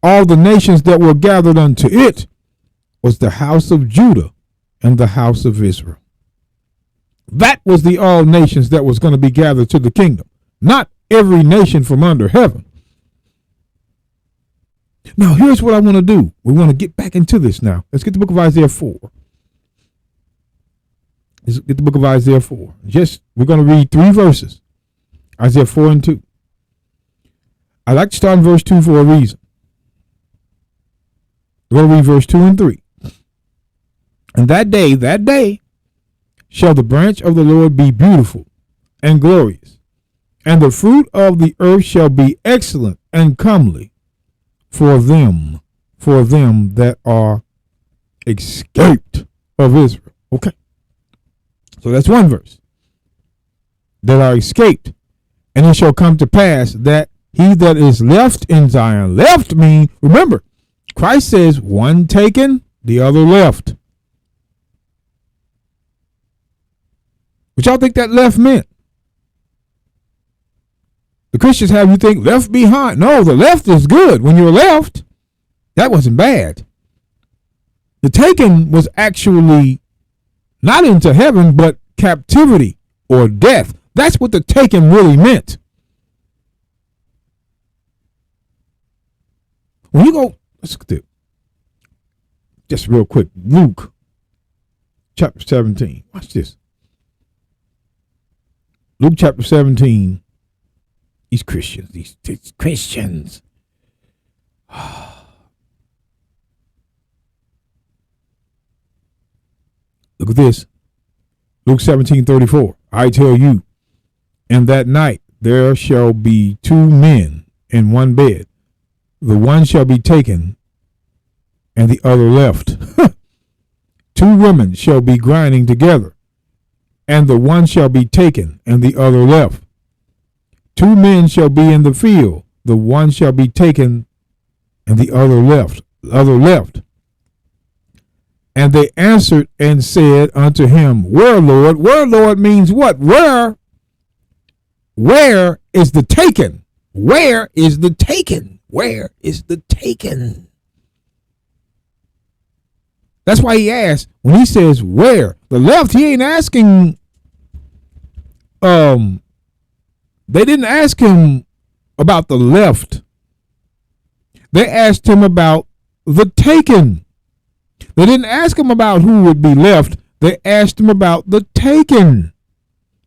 all the nations that were gathered unto it was the house of Judah and the house of Israel. That was the all nations that was going to be gathered to the kingdom, not every nation from under heaven. Now, here's what I want to do. We want to get back into this now. Let's get the book of Isaiah 4. Let's get the book of Isaiah 4. We're going to read 3 verses. Isaiah 4:2. I like to start in verse 2 for a reason. We're going to read verse 2 and 3. And that day shall the branch of the Lord be beautiful and glorious, and the fruit of the earth shall be excellent and comely for them that are escaped of Israel. Okay. So that's one verse. That are escaped. And it shall come to pass that he that is left in Zion, left mean, remember, Christ says one taken, the other left. What y'all think that left meant? The Christians have you think left behind. No, the left is good. When you're left, that wasn't bad. The taken was actually not into heaven, but captivity or death. That's what the taken really meant. When you go, let's do just real quick, Luke chapter 17. Watch this. Luke chapter 17. These Christians, these Christians. Look at this. Luke 17:34. I tell you, in that night there shall be 2 men in one bed. The one shall be taken and the other left. 2 women shall be grinding together, and the one shall be taken and the other left. 2 men shall be in the field, the one shall be taken and the other left. And they answered and said unto him, Where, Lord? Where, Lord, means what? Where is the taken? Where is the taken? Where is the taken? That's why he asked, when he says where, the left, he ain't asking, they didn't ask him about the left. They asked him about the taken. They didn't ask him about who would be left. They asked him about the taken.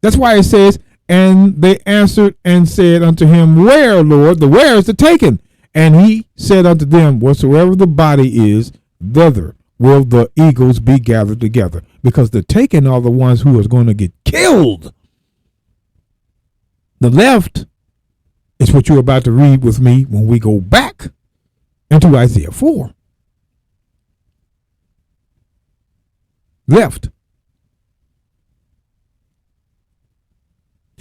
That's why it says, and they answered and said unto him, Where, Lord? The where is the taken. And he said unto them, Whatsoever the body is, thither will the eagles be gathered together. Because the taken are the ones who are going to get killed. The left is what you're about to read with me when we go back into Isaiah 4. Left.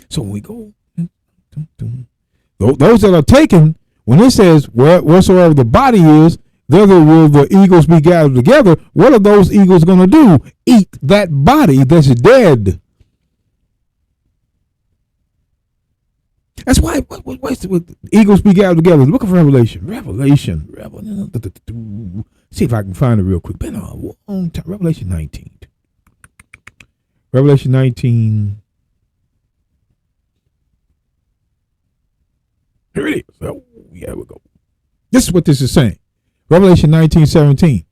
So when we go, those that are taken, when it says wheresoever the body is, there will the eagles be gathered together. What are those eagles going to do? Eat that body that's dead. That's why eagles be gathered together. The book of Revelation. See if I can find it real quick. Been a long time. Revelation 19. Revelation 19. Here it is. Oh, yeah, we go. This is what this is saying. Revelation 19:17.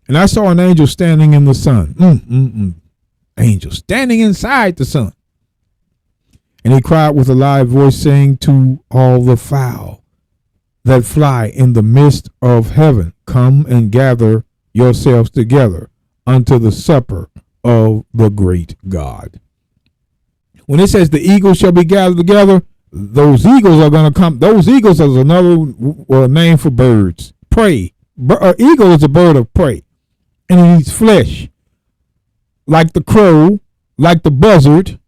And I saw an angel standing in the sun. Angel standing inside the sun. And he cried with a loud voice, saying to all the fowl that fly in the midst of heaven, come and gather yourselves together unto the supper of the great God. When it says the eagles shall be gathered together, those eagles are going to come. Those eagles is another name for birds. Prey. Eagle is a bird of prey. And it eats flesh. Like the crow, like the buzzard,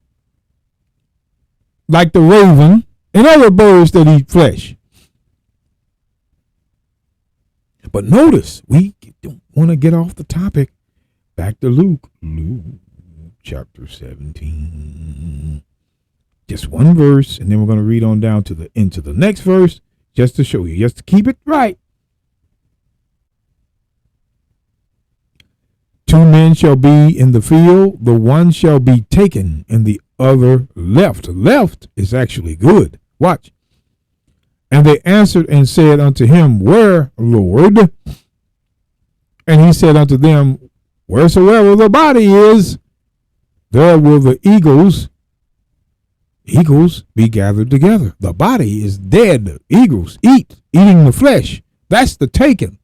like the raven, and other birds that eat flesh. But notice, we don't want to get off the topic. Back to Luke. Luke chapter 17. Just one verse, and then we're going to read on down to into the next verse, just to show you, just to keep it right. 2 men shall be in the field, the one shall be taken, and the other left. Left is actually good. Watch. And they answered and said unto him, Where, Lord? And he said unto them, Wheresoever the body is, there will the eagles be gathered together. The body is dead. Eagles eating the flesh. That's the taken.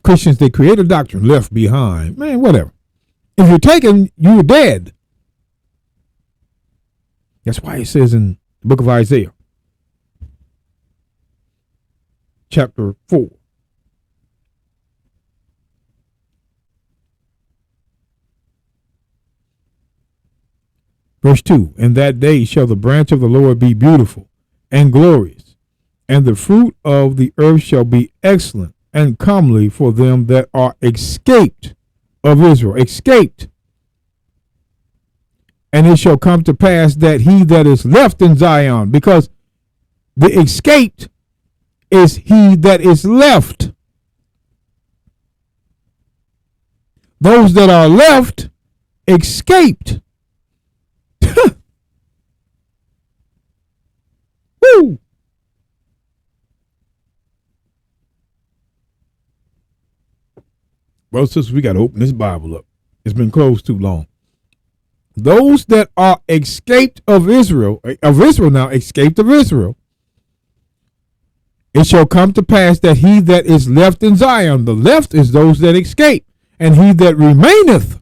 Christians, they create a doctrine, left behind. Man, whatever. If you're taken, you're dead. That's why it says in the book of Isaiah, chapter 4. Verse 2, In that day shall the branch of the Lord be beautiful and glorious, and the fruit of the earth shall be excellent and comely for them that are escaped of Israel. Escaped. And it shall come to pass that he that is left in Zion, because the escaped is he that is left. Those that are left escaped. Woo! Brothers and sisters, we got to open this Bible up. It's been closed too long. Those that are escaped of Israel now, escaped of Israel, it shall come to pass that he that is left in Zion, the left is those that escape, and he that remaineth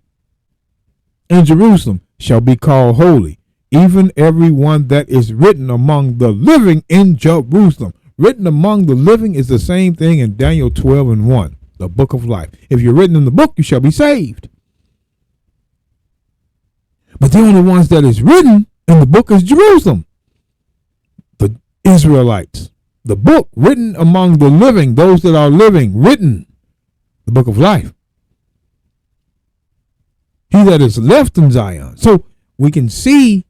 in Jerusalem shall be called holy, even every one that is written among the living in Jerusalem. Written among the living is the same thing in Daniel 12:1, the book of life. If you're written in the book, you shall be saved. But the only ones that is written in the book is Jerusalem, the Israelites. The book written among the living, those that are living, written, the book of life. He that is left in Zion. So we can see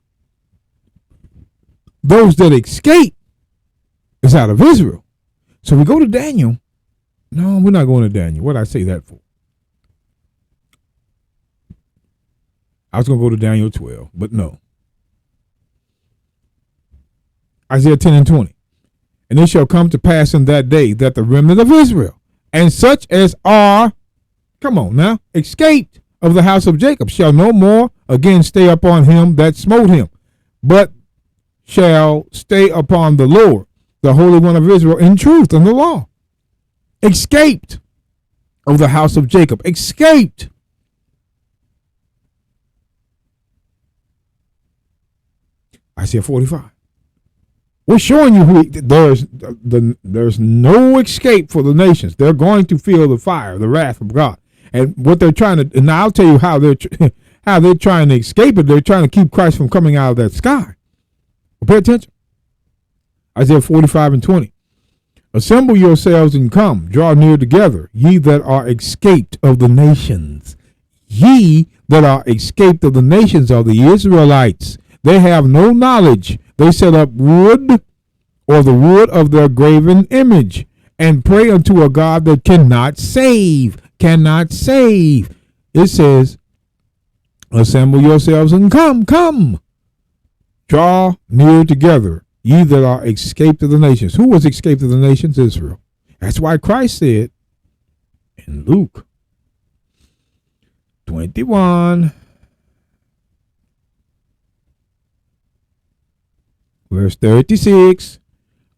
those that escape is out of Israel. So we go to Daniel. No, we're not going to Daniel. What did I say that for? I was going to go to Daniel 12, but no. Isaiah 10:20. And it shall come to pass in that day that the remnant of Israel and such as are, come on now, escaped of the house of Jacob shall no more again stay upon him that smote him, but shall stay upon the Lord, the Holy One of Israel, in truth and the law. Escaped of the house of Jacob. Escaped. Isaiah 45. We're showing you there's no escape for the nations. They're going to feel the fire, the wrath of God. And what they're trying to, and I'll tell you how they're trying to escape it. They're trying to keep Christ from coming out of that sky. Well, pay attention. Isaiah 45 and 20. Assemble yourselves and come, draw near together, ye that are escaped of the nations. Ye that are escaped of the nations are the Israelites. They have no knowledge. They set up wood, or the wood of their graven image, and pray unto a God that cannot save. Cannot save. It says, assemble yourselves and come. Draw near together, ye that are escaped of the nations. Who was escaped of the nations? Israel. That's why Christ said in Luke 21, verse 36,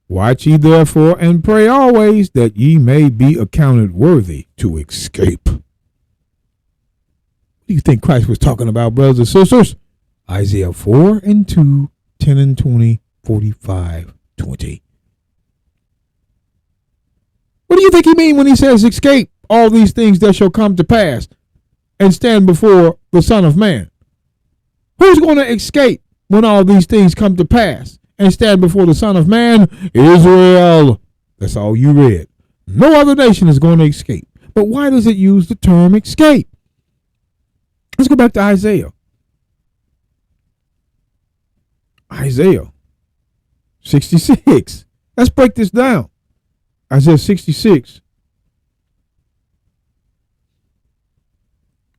watch ye therefore and pray always, that ye may be accounted worthy to escape. What do you think Christ was talking about, brothers and sisters? Isaiah 4 and 2, 10 and 20, 45, 20. What do you think he mean when he says escape all these things that shall come to pass and stand before the Son of Man? Who's going to escape when all these things come to pass and stand before the Son of Man? Israel. That's all you read. No other nation is going to escape. But why does it use the term escape? Let's go back to Isaiah. Isaiah 66. Let's break this down. Isaiah 66,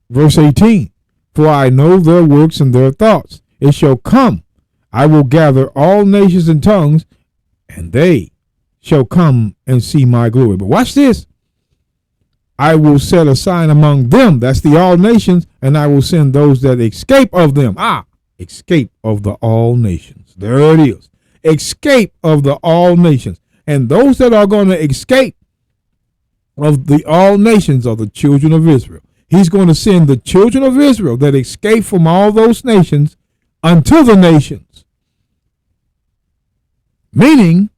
verse 18. For I know their works and their thoughts. It shall come, I will gather all nations and tongues, and they shall come and see my glory. But watch this. I will set a sign among them. That's the all nations. And I will send those that escape of them. Escape of the all nations. There it is. Escape of the all nations. And those that are going to escape of the all nations are the children of Israel. He's going to send the children of Israel that escape from all those nations unto the nations. Meaning,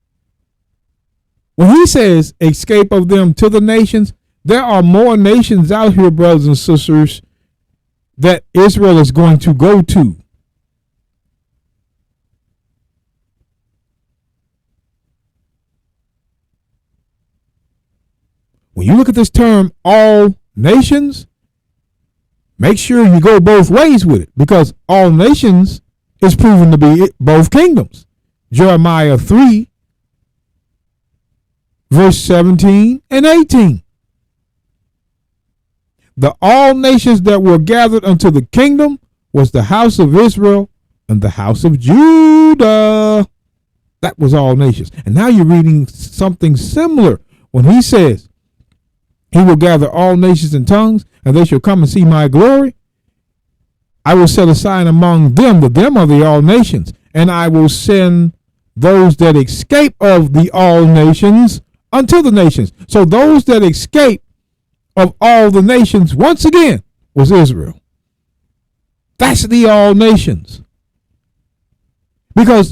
when he says escape of them to the nations, there are more nations out here, brothers and sisters, that Israel is going to go to. When you look at this term, all nations, make sure you go both ways with it, because all nations is proven to be both kingdoms. Jeremiah 3, verse 17 and 18. The all nations that were gathered unto the kingdom was the house of Israel and the house of Judah. That was all nations. And now you're reading something similar when he says, he will gather all nations and tongues, and they shall come and see my glory. I will set a sign among them, the them are the all nations, and I will send those that escape of the all nations unto the nations. So those that escape of all the nations, once again, was Israel. That's the all nations. Because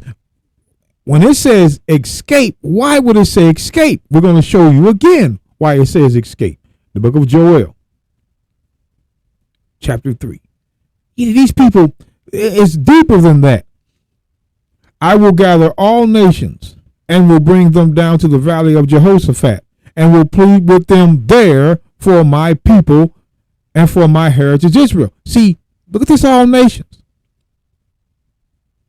when it says escape, why would it say escape? We're going to show you again why it says escape. The book of Joel, chapter 3. These people, it's deeper than that. I will gather all nations and will bring them down to the valley of Jehoshaphat and will plead with them there for my people and for my heritage Israel. See, look at this, all nations.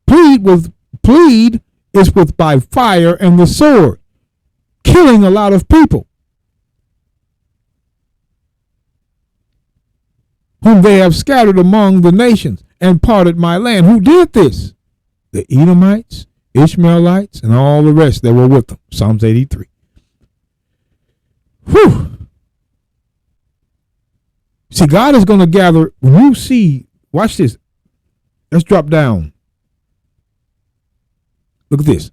Plead is with by fire and the sword, killing a lot of people whom they have scattered among the nations and parted my land. Who did this? The Edomites, Ishmaelites, and all the rest that were with them. Psalms 83. Whew. See, God is going to gather, when you see, watch this. Let's drop down Look at this.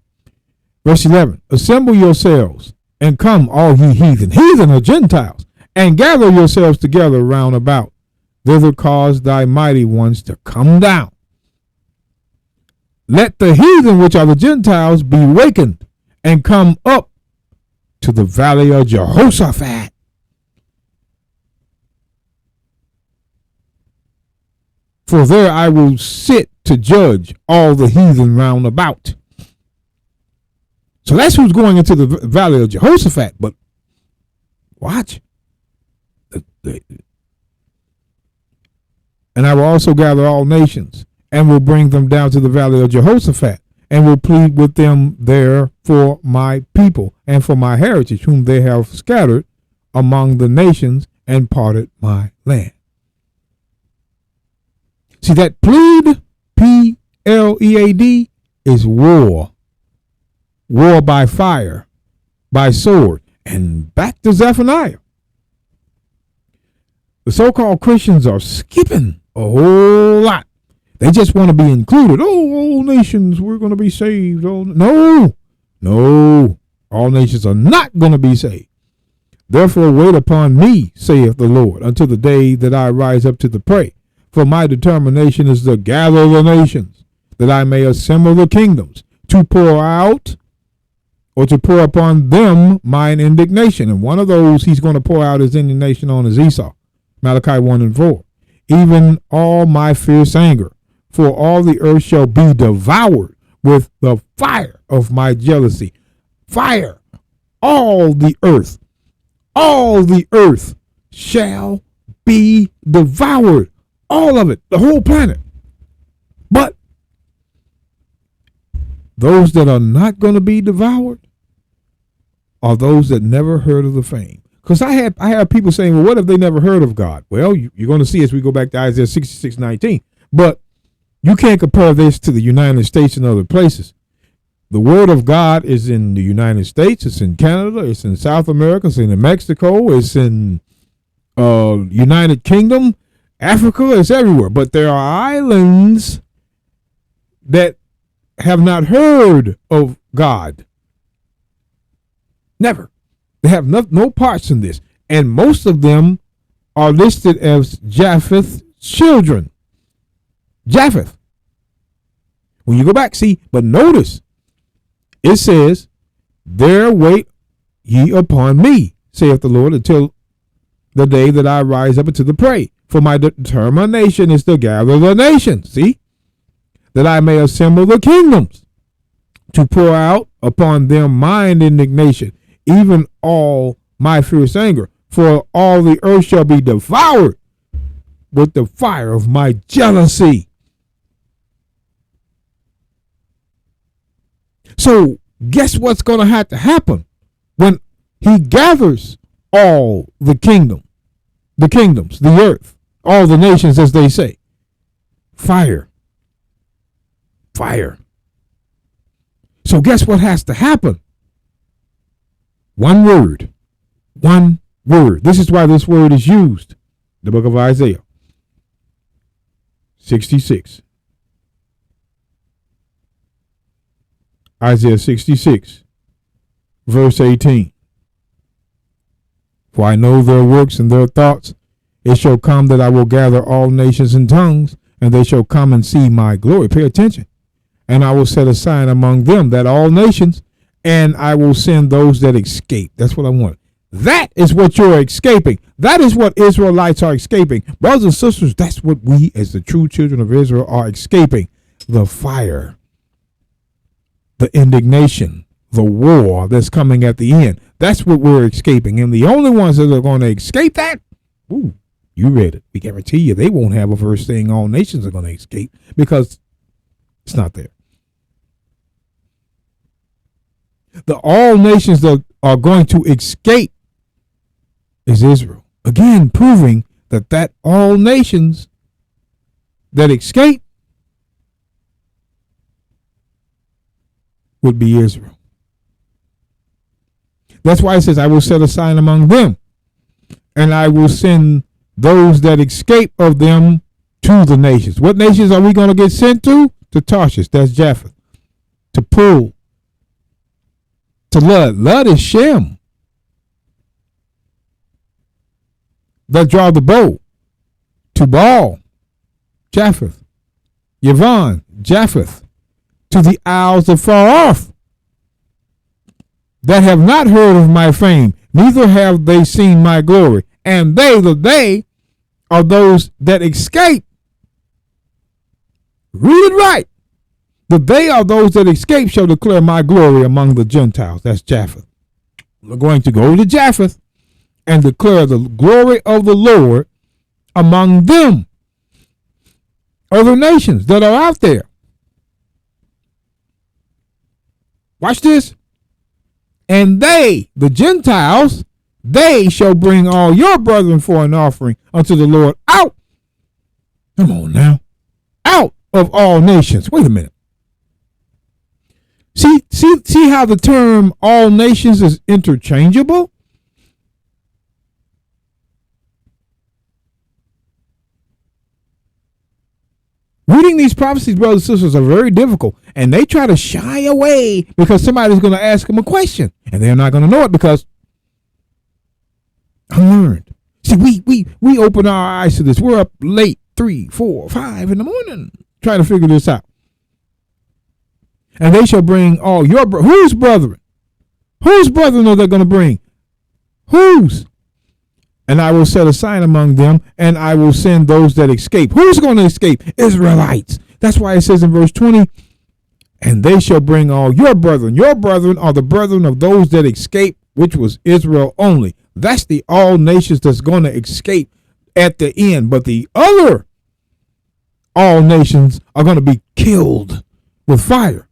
Verse 11. Assemble yourselves and come, all ye heathen. Heathen are Gentiles. And gather yourselves together round about. Thither cause thy mighty ones to come down. Let the heathen, which are the Gentiles, be wakened and come up to the valley of Jehoshaphat. For there I will sit to judge all the heathen round about. So that's who's going into the valley of Jehoshaphat. But watch. And I will also gather all nations and will bring them down to the valley of Jehoshaphat and will plead with them there for my people and for my heritage, whom they have scattered among the nations and parted my land. See, that plead, P-L-E-A-D, is war. War by fire, by sword. And back to Zephaniah. The so-called Christians are skipping a whole lot. They just want to be included. Oh, all nations, we're going to be saved. Oh, no. All nations are not going to be saved. Therefore, wait upon me, saith the Lord, until the day that I rise up to the prey. For my determination is to gather the nations, that I may assemble the kingdoms, to pour out or to pour upon them mine indignation. And one of those he's going to pour out his indignation on is Esau. Malachi 1 and 4. Even all my fierce anger, for all the earth shall be devoured with the fire of my jealousy. Fire. All the earth shall be devoured. All of it, the whole planet. But those that are not going to be devoured are those that never heard of the fame. Because I have people saying, well, what if they never heard of God? Well, you're going to see as we go back to Isaiah 66:19. But you can't compare this to the United States and other places. The word of God is in the United States. It's in Canada. It's in South America. It's in Mexico. It's in United Kingdom. Africa is everywhere. But there are islands that have not heard of God. Never. They have no parts in this. And most of them are listed as Japheth's children. Japheth. When you go back, see, but notice, it says, there wait ye upon me, saith the Lord, until the day that I rise up into the prey. For my determination is to gather the nations, see, that I may assemble the kingdoms, to pour out upon them mine indignation, even all my fierce anger. For all the earth shall be devoured with the fire of my jealousy. So guess what's going to have to happen when he gathers all the kingdoms, the earth, all the nations, as they say? Fire. So guess what has to happen? One word. This is why this word is used. The book of Isaiah 66. Isaiah 66, verse 18. For I know their works and their thoughts. It shall come that I will gather all nations and tongues, and they shall come and see my glory. Pay attention. And I will set a sign among them, that all nations, and I will send those that escape. That's what I want. That is what you're escaping. That is what Israelites are escaping. Brothers and sisters, that's what we as the true children of Israel are escaping. The fire, the indignation, the war that's coming at the end. That's what we're escaping. And the only ones that are going to escape that, ooh, you read it. We guarantee you they won't have a verse saying all nations are going to escape, because it's not there. The all nations that are going to escape is Israel. Again, proving that all nations that escape would be Israel. That's why it says, I will set a sign among them, and I will send those that escape of them to the nations. What nations are we going to get sent to? To Tarshish, that's Japheth. to pull to Lud. Lud is Shem that draw the bow. Tubal, Japheth. Yavon, Japheth. To the isles afar off that have not heard of my fame, neither have they seen my glory. And they are those that escape. Read it right. They are those that escape shall declare my glory among the Gentiles. That's Japheth. We're going to go to Japheth and declare the glory of the Lord among them. Other nations that are out there. Watch this. And they, the Gentiles, they shall bring all your brethren for an offering unto the Lord out. Come on now. Out of all nations. Wait a minute. See how the term all nations is interchangeable? Reading these prophecies, brothers and sisters, are very difficult, and they try to shy away because somebody's going to ask them a question, and they're not going to know it because unlearned. See, we open our eyes to this. We're up late, 3, 4, 5 in the morning trying to figure this out. And they shall bring all your whose brethren? Whose brethren are they going to bring? Whose? And I will set a sign among them, and I will send those that escape. Who's going to escape? Israelites. That's why it says in verse 20, and they shall bring all your brethren. Your brethren are the brethren of those that escape, which was Israel only. That's the all nations that's going to escape at the end. But the other all nations are going to be killed with fire.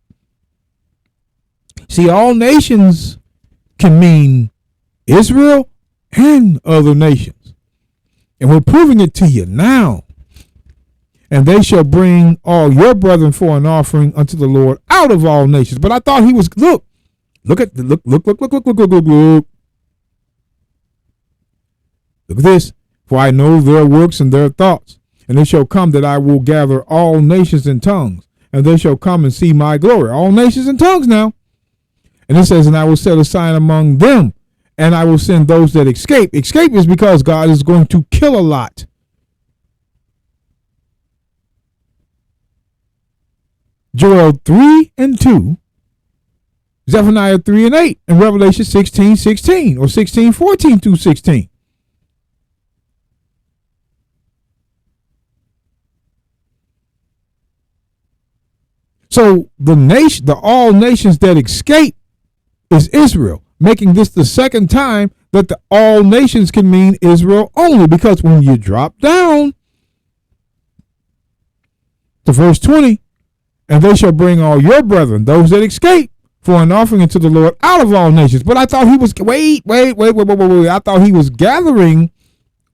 See, all nations can mean Israel and other nations. And we're proving it to you now. And they shall bring all your brethren for an offering unto the Lord out of all nations. But I thought he was, look at this. For I know their works and their thoughts. And it shall come that I will gather all nations and tongues. And they shall come and see my glory. All nations and tongues now. And it says, and I will set a sign among them, and I will send those that escape. Escape is because God is going to kill a lot. Joel 3:2, Zephaniah 3:8, and Revelation 16:16, or 16:14 through 16. So the all nations that escape is Israel, making this the second time that the all nations can mean Israel only, because when you drop down to verse 20, and they shall bring all your brethren, those that escape, for an offering unto the Lord out of all nations. But I thought he was, wait. I thought he was gathering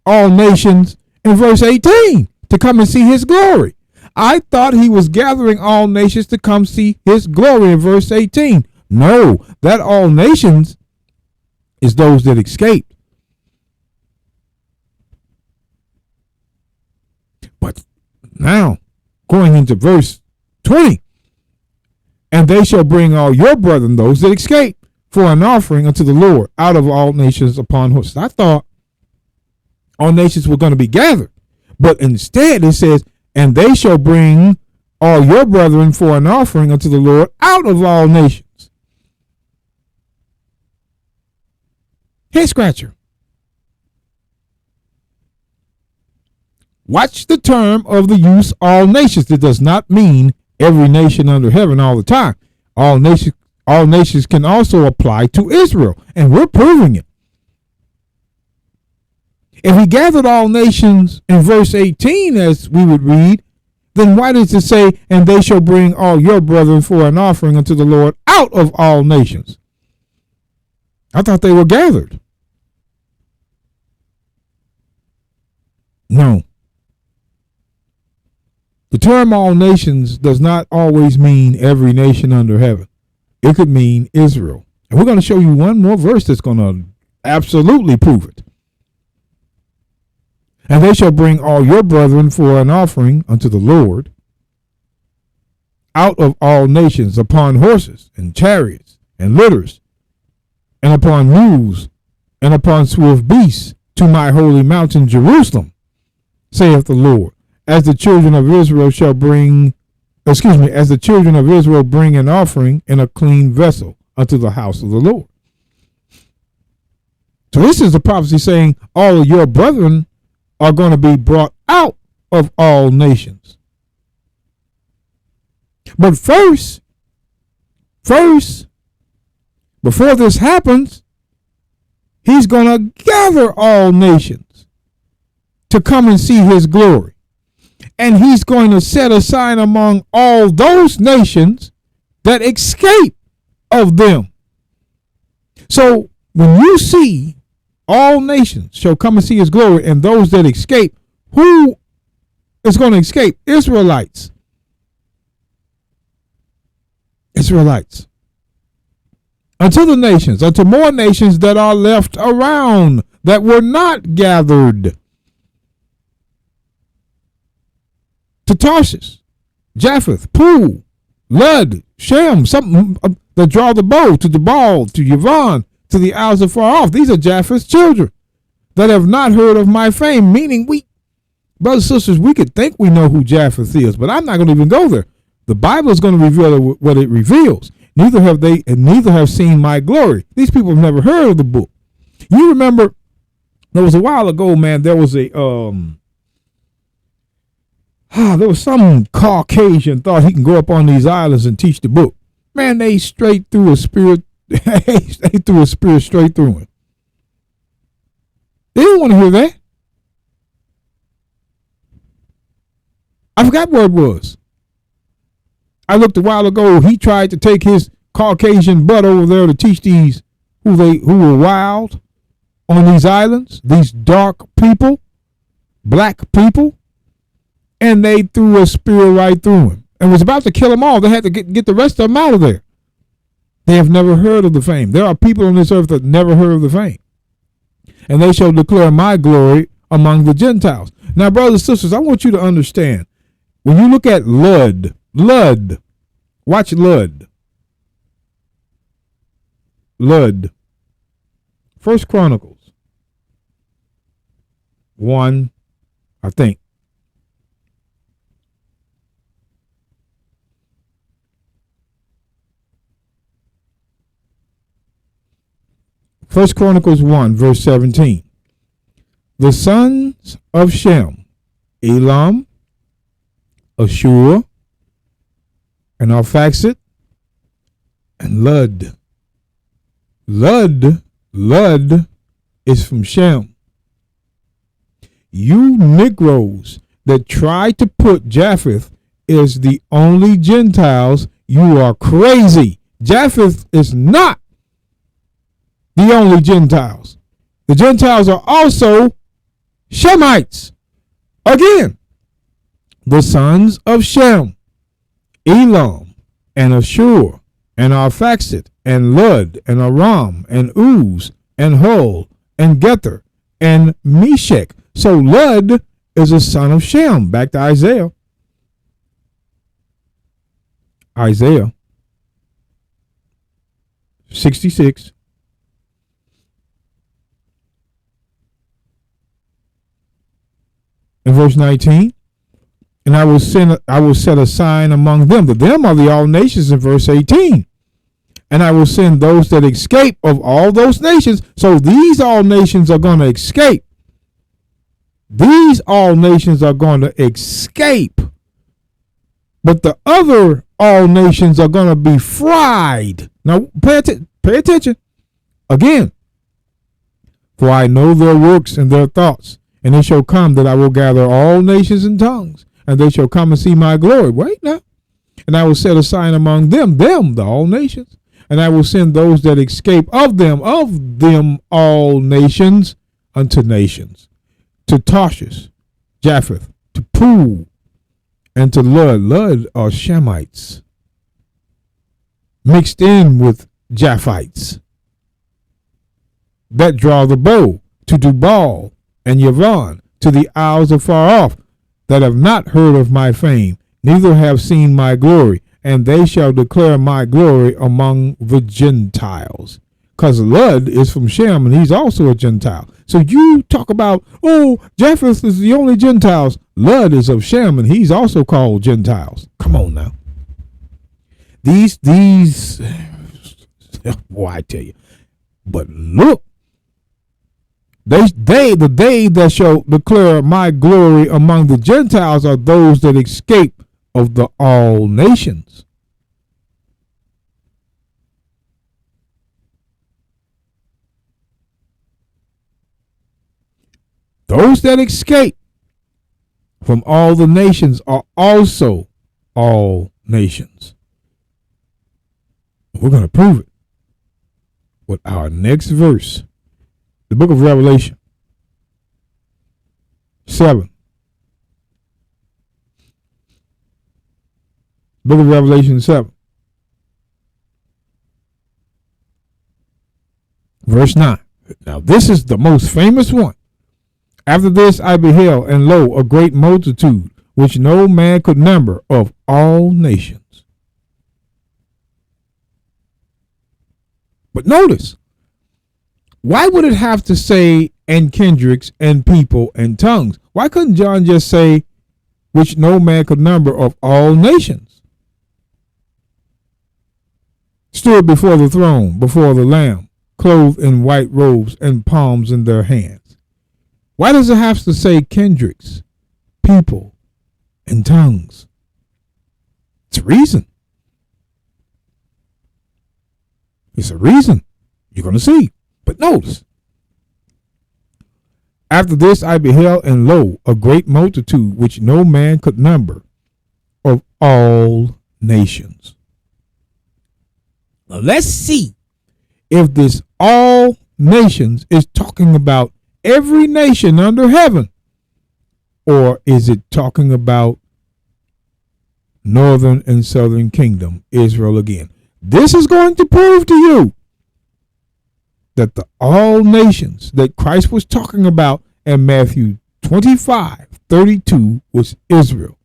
all nations in verse 18 to come and see his glory. I thought he was gathering all nations to come see his glory in verse 18. No, that all nations is those that escaped. But now, going into verse 20, and they shall bring all your brethren, those that escape, for an offering unto the Lord out of all nations upon horses. I thought all nations were going to be gathered, but instead it says, and they shall bring all your brethren for an offering unto the Lord out of all nations. Head scratcher. Watch the term of the use all nations. It does not mean every nation under heaven all the time. All nations can also apply to Israel, and we're proving it. If he gathered all nations in verse 18, as we would read, then why does it say, and they shall bring all your brethren for an offering unto the Lord out of all nations? I thought they were gathered. No. The term all nations does not always mean every nation under heaven. It could mean Israel. And we're going to show you one more verse that's going to absolutely prove it. And they shall bring all your brethren for an offering unto the Lord out of all nations upon horses and chariots and litters, and upon mules, and upon swift beasts, to my holy mountain Jerusalem, saith the Lord, as the children of Israel as the children of Israel bring an offering in a clean vessel unto the house of the Lord. So this is the prophecy saying all of your brethren are going to be brought out of all nations. But first, before this happens, he's going to gather all nations to come and see his glory. And he's going to set a sign among all those nations that escape of them. So when you see all nations shall come and see his glory, and those that escape, who is going to escape? Israelites. Unto the nations, unto more nations that are left around, that were not gathered. To Tarshish, Japheth, Pul, Lud, Shem, some that draw the bow, to Jabal, to Yavon, to the isles afar off. These are Japheth's children that have not heard of my fame, meaning we, brothers and sisters, we could think we know who Japheth is, but I'm not going to even go there. The Bible is going to reveal what it reveals. Neither have they, and neither have seen my glory. These people have never heard of the book. You remember, there was a while ago, man, there was there was some Caucasian thought he can go up on these islands and teach the book. Man, they straight threw a spirit. They threw a spirit straight through him. They didn't want to hear that. I forgot what it was. I looked a while ago. He tried to take his Caucasian butt over there to teach these who were wild on these islands, these dark people, black people. And they threw a spear right through him and was about to kill them all. They had to get the rest of them out of there. They have never heard of the fame. There are people on this earth that never heard of the fame. And they shall declare my glory among the Gentiles. Now, brothers and sisters, I want you to understand. When you look at Lud, watch Lud. First Chronicles 1, I think. First Chronicles 1, verse 17. The sons of Shem, Elam, Ashur, and Arphaxad, and Lud. Lud is from Shem. You Negroes that try to put Japheth as the only Gentiles, you are crazy. Japheth is not the only Gentiles. The Gentiles are also Shemites. Again, the sons of Shem, Elam, and Ashur, and Arphaxad, and Lud, and Aram, and Uz, and Hul, and Gether, and Meshech. So Lud is a son of Shem. Back to Isaiah. Isaiah 66. In verse 19, and I will set a sign among them. The them are the all nations in verse 18. And I will send those that escape of all those nations. So these all nations are going to escape. These all nations are going to escape. But the other all nations are going to be fried. Now pay attention. Again. For I know their works and their thoughts. And it shall come that I will gather all nations and tongues, and they shall come and see my glory. Wait now. And I will set a sign among them, the all nations. And I will send those that escape of them all nations unto nations. To Tarshish, Japheth, to Pul, and to Lud. Lud are Shemites, mixed in with Japhites that draw the bow. To Jubal and Yavon, to the isles afar off, that have not heard of my fame, neither have seen my glory, and they shall declare my glory among the Gentiles. Because Lud is from Shem, and he's also a Gentile. So you talk about, oh, Japheth is the only Gentiles. Lud is of Shem, and he's also called Gentiles. Come on now. These, boy, I tell you. But look, they that shall declare my glory among the Gentiles are those that escape of the all nations. Those that escape from all the nations are also all nations. We're going to prove it with our next verse. The book of Revelation 7. Book of Revelation 7. Verse 9. Now this is the most famous one. After this I beheld, and lo, a great multitude, which no man could number, of all nations. But notice, why would it have to say, and kindreds, and people, and tongues? Why couldn't John just say, which no man could number, of all nations? Stood before the throne, before the Lamb, clothed in white robes, and palms in their hands. Why does it have to say kindreds, people, and tongues? It's a reason. It's a reason. You're going to see. But notice, after this I beheld, and lo, a great multitude, which no man could number, of all nations. Now let's see if this all nations is talking about every nation under heaven, or is it talking about northern and southern kingdom, Israel again? This is going to prove to you that the all nations that Christ was talking about in Matthew 25:32 was Israel.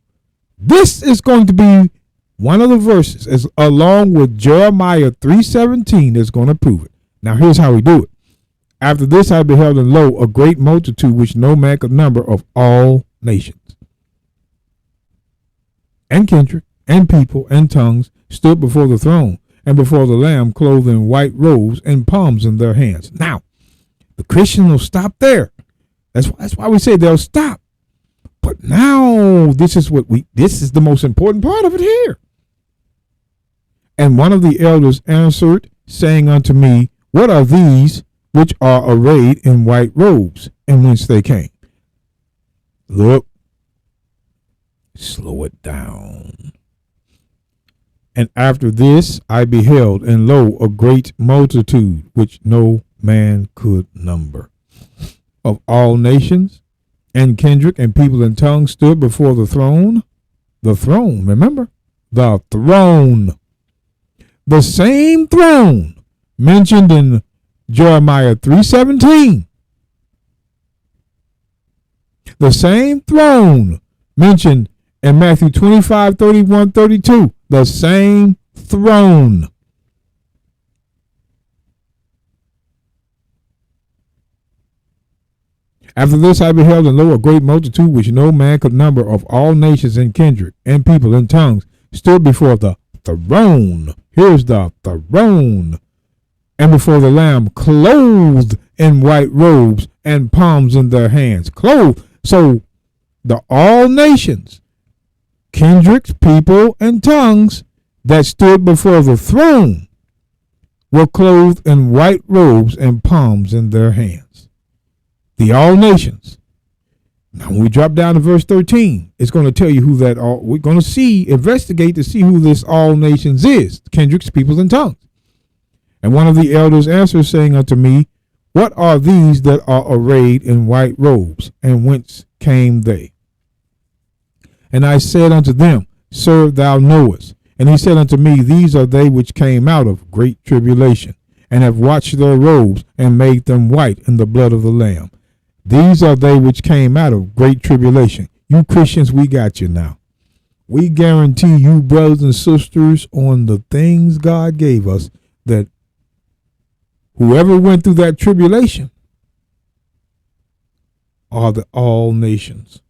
This is going to be one of the verses, as along with Jeremiah 3:17, is going to prove it. Now here's how we do it. After this I beheld, and lo, a great multitude, which no man could number, of all nations, and kindred, and people, and tongues, stood before the throne, and before the Lamb, clothed in white robes, and palms in their hands. Now, the Christian will stop there. That's why we say they'll stop. But now, this is the most important part of it here. And one of the elders answered, saying unto me, what are these which are arrayed in white robes, and whence they came? Look, slow it down. And after this I beheld, and lo, a great multitude, which no man could number, of all nations, and kindred, and people, and tongues, stood before the throne. The throne, remember? The throne. The same throne mentioned in Jeremiah 3:17. The same throne mentioned in Matthew 25:31-32. The same throne. After this I beheld, and lo, a great multitude, which no man could number, of all nations, and kindred, and people, and tongues, stood before the throne. Here's the throne. And before the Lamb, clothed in white robes, and palms in their hands. Clothed. So the all nations, kindreds, people, and tongues that stood before the throne were clothed in white robes, and palms in their hands. The all nations. Now when we drop down to verse 13, it's going to tell you who that all, we're going to investigate to see who this all nations is, kindreds, peoples, and tongues. And one of the elders answered, saying unto me, what are these that are arrayed in white robes, and whence came they? And I said unto them, Sir, thou knowest. And he said unto me, These are they which came out of great tribulation, and have washed their robes, and made them white in the blood of the Lamb. These are they which came out of great tribulation. You Christians, we got you now. We guarantee you, brothers and sisters, on the things God gave us, that whoever went through that tribulation are the all nations.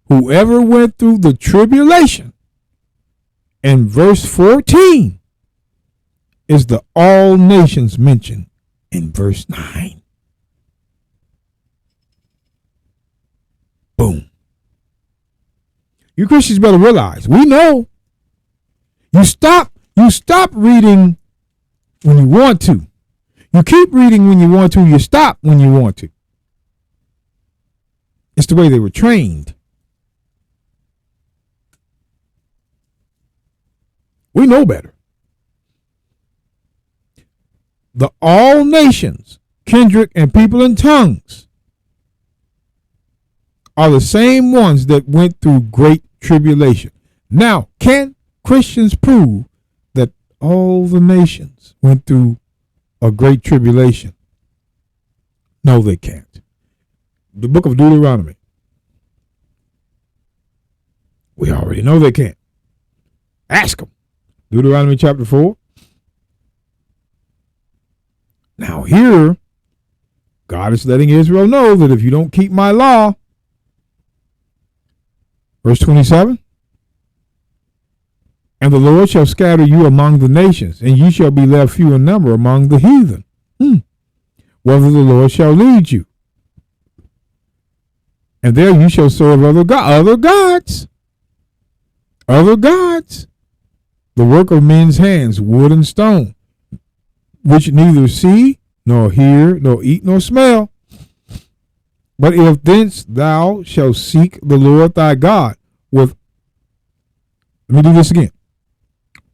Whoever went through the tribulation in verse 14 is the all nations mentioned in verse 9. Boom. You Christians better realize, we know. You stop reading when you want to. You keep reading when you want to. You stop when you want to. It's the way they were trained. We know better. The all nations, kindred, and people in tongues are the same ones that went through great tribulation. Now, can Christians prove that all the nations went through a great tribulation? No, they can't. The book of Deuteronomy. We already know they can't. Ask them. Deuteronomy chapter 4. Now here, God is letting Israel know that if you don't keep my law, verse 27, and the Lord shall scatter you among the nations, and you shall be left few in number among the heathen, whether the Lord shall lead you. And there you shall serve other gods, the work of men's hands, wood and stone, which neither see, nor hear, nor eat, nor smell. But if thence thou shalt seek the Lord thy God with, let me do this again.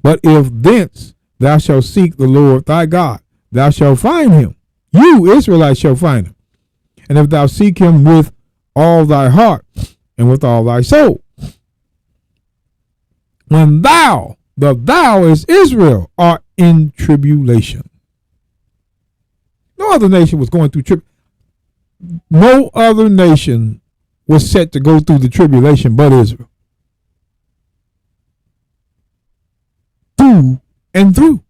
But if thence thou shalt seek the Lord thy God, thou shalt find him. You, Israelites, shall find him. And if thou seek him with all thy heart and with all thy soul. When thou, the thou is Israel, are in tribulation. No other nation was going through tribulation. No other nation was set to go through the tribulation but Israel. Through and through.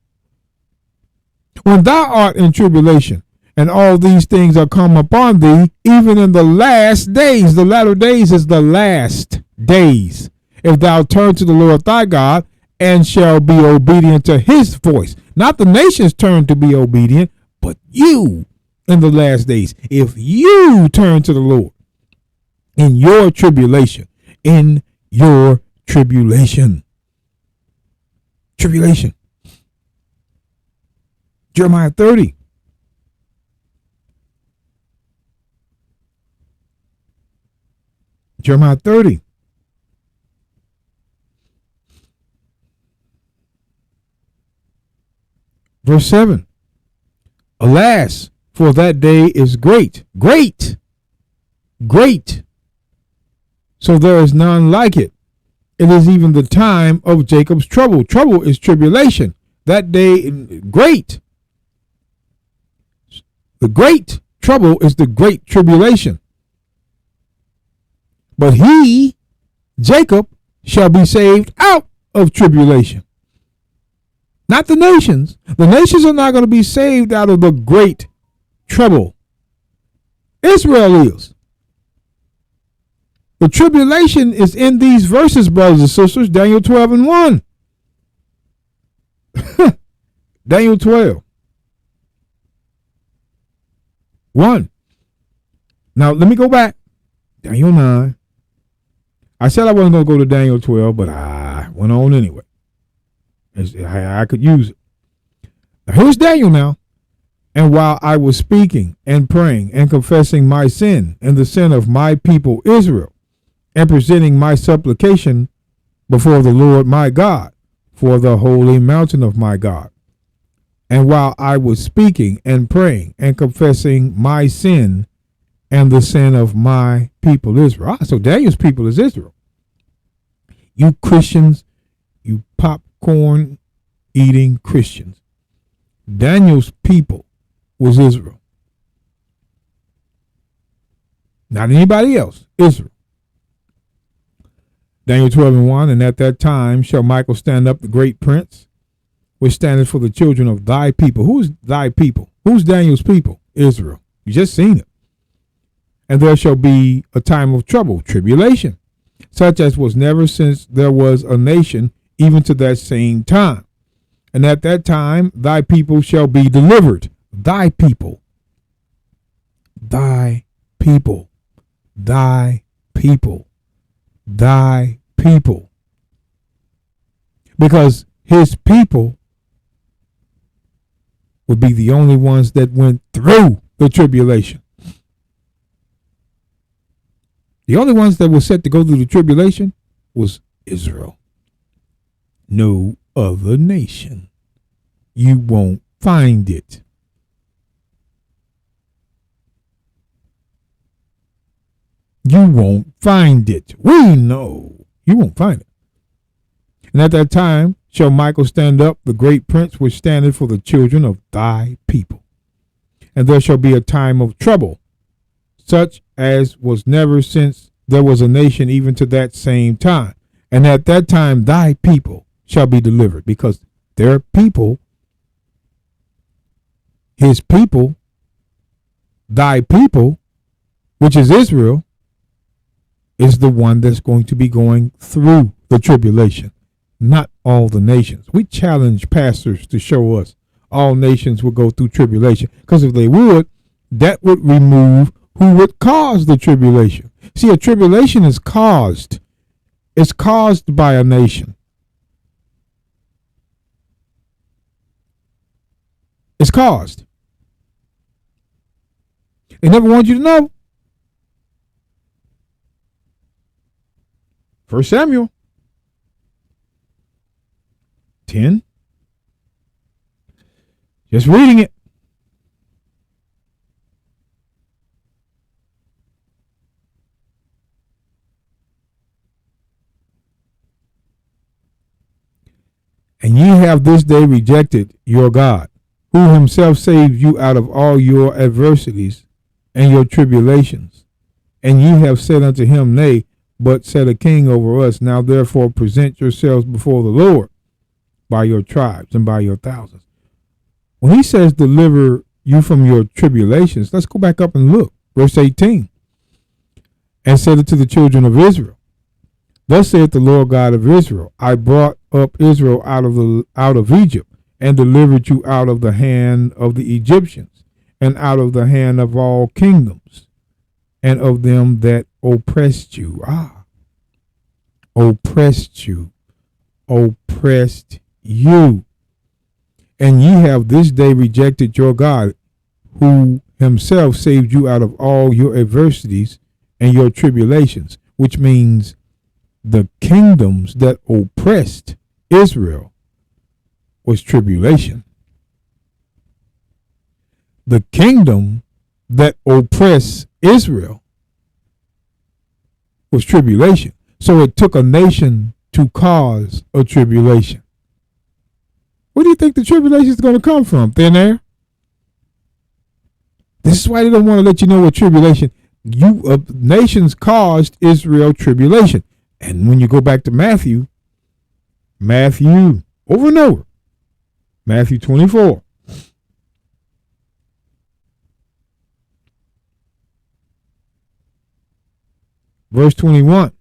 When thou art in tribulation, and all these things are come upon thee, even in the last days, the latter days is the last days, if thou turn to the Lord thy God, and shall be obedient to his voice. Not the nations turn to be obedient, but you in the last days. If you turn to the Lord in your tribulation, tribulation. Jeremiah 30. Jeremiah 30. Verse 7. Alas, for that day is great. So there is none like it. It is even the time of Jacob's trouble. Trouble is tribulation. That day, great. The great trouble is the great tribulation. But he, Jacob, shall be saved out of tribulation. Not the nations. The nations are not going to be saved out of the great trouble. Israel is. The tribulation is in these verses, brothers and sisters. Daniel 12 and 1. Daniel 12. 1. Now, let me go back. Daniel 9. I said I wasn't going to go to Daniel 12, but I went on anyway. I could use it. Now, here's Daniel now. And while I was speaking and praying and confessing my sin and the sin of my people Israel, and presenting my supplication before the Lord my God for the holy mountain of my God, and while I was speaking and praying and confessing my sin and the sin of my people Israel. So Daniel's people is Israel. You Christians, you popcorn eating Christians, Daniel's people was Israel. Not anybody else. Israel. Daniel 12:1, and at that time shall Michael stand up, the great prince, which standeth for the children of thy people. Who's thy people? Who's Daniel's people? Israel. You just seen it. And there shall be a time of trouble, tribulation, such as was never since there was a nation, even to that same time. And at that time thy people shall be delivered. Thy people. Thy people. Thy people. Thy people. Because his people would be the only ones that went through the tribulation. The only ones that were set to go through the tribulation was Israel. No other nation. You won't find it. You won't find it. We know you won't find it. And at that time shall Michael stand up, the great prince, which standeth for the children of thy people. And there shall be a time of trouble, such as was never since there was a nation, even to that same time. And at that time thy people shall be delivered, because their people, his people, thy people, which is Israel, is the one that's going to be going through the tribulation, not all the nations. We challenge pastors to show us all nations will go through tribulation, because if they would, that would remove who would cause the tribulation. See, a tribulation is caused. It's caused by a nation. It's caused. They never want you to know. 1 Samuel 10. Just reading it. And ye have this day rejected your God, who himself saved you out of all your adversities and your tribulations. And ye have said unto him, Nay, but set a king over us. Now therefore present yourselves before the Lord by your tribes and by your thousands. When he says deliver you from your tribulations, let's go back up and look. Verse 18. And said it to the children of Israel, Thus saith the Lord God of Israel, I brought up Israel out of Egypt, and delivered you out of the hand of the Egyptians, and out of the hand of all kingdoms, and of them that oppressed you. Oppressed you. Oppressed you. And ye have this day rejected your God, who himself saved you out of all your adversities and your tribulations, which means the kingdoms that oppressed Israel was tribulation. The kingdom that oppressed Israel was tribulation. So it took a nation to cause a tribulation. Where do you think the tribulation is going to come from? Thin air? This is why they don't want to let you know what tribulation. Nations caused Israel tribulation. And when you go back to Matthew, over and over, Matthew 24. Verse 21.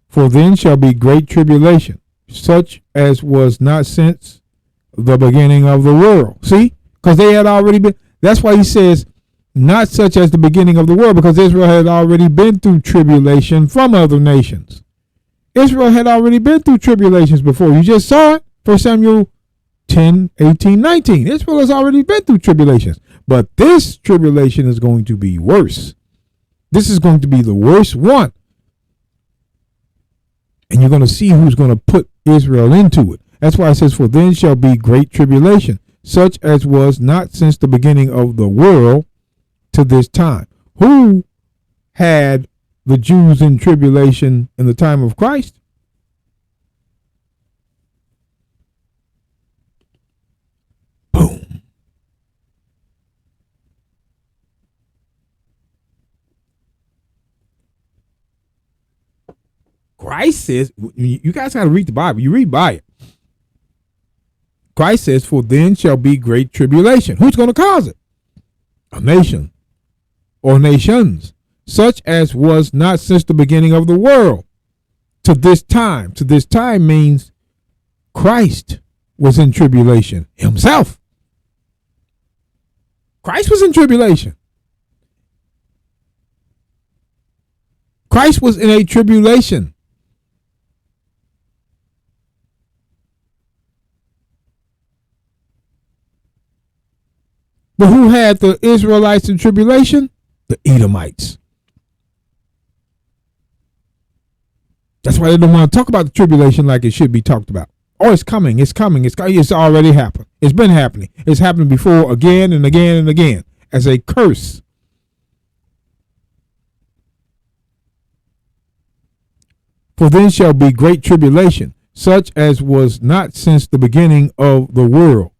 For then shall be great tribulation, such as was not since the beginning of the world. See? Because they had already been. That's why he says, not such as the beginning of the world, because Israel had already been through tribulation from other nations. Israel had already been through tribulations before. You just saw it. 1 Samuel 10, 18, 19. Israel has already been through tribulations. But this tribulation is going to be worse. This is going to be the worst one. And you're going to see who's going to put Israel into it. That's why it says, for then shall be great tribulation, such as was not since the beginning of the world to this time. Who had the Jews in tribulation in the time of Christ? Boom. Christ says, you guys got to read the Bible. You read by it. Christ says, for then shall be great tribulation. Who's going to cause it? A nation or nations, such as was not since the beginning of the world to this time. To this time means Christ was in tribulation himself. Christ was in tribulation. Christ was in a tribulation. But who had the Israelites in tribulation? The Edomites. That's why they don't want to talk about the tribulation like it should be talked about. Oh, it's coming. It's coming. It's already happened. It's been happening. It's happened before again and again and again as a curse. For then shall be great tribulation, such as was not since the beginning of the world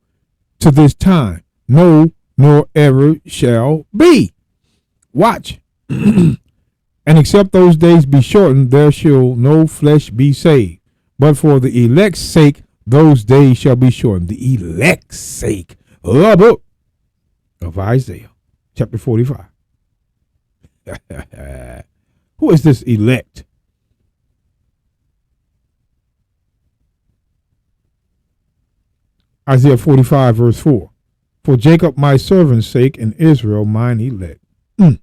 to this time, no, nor ever shall be. Watch. And except those days be shortened, there shall no flesh be saved. But for the elect's sake, those days shall be shortened. The elect's sake. The book of Isaiah, chapter 45. Who is this elect? Isaiah 45, verse 4. For Jacob my servant's sake, and Israel mine elect. Ain't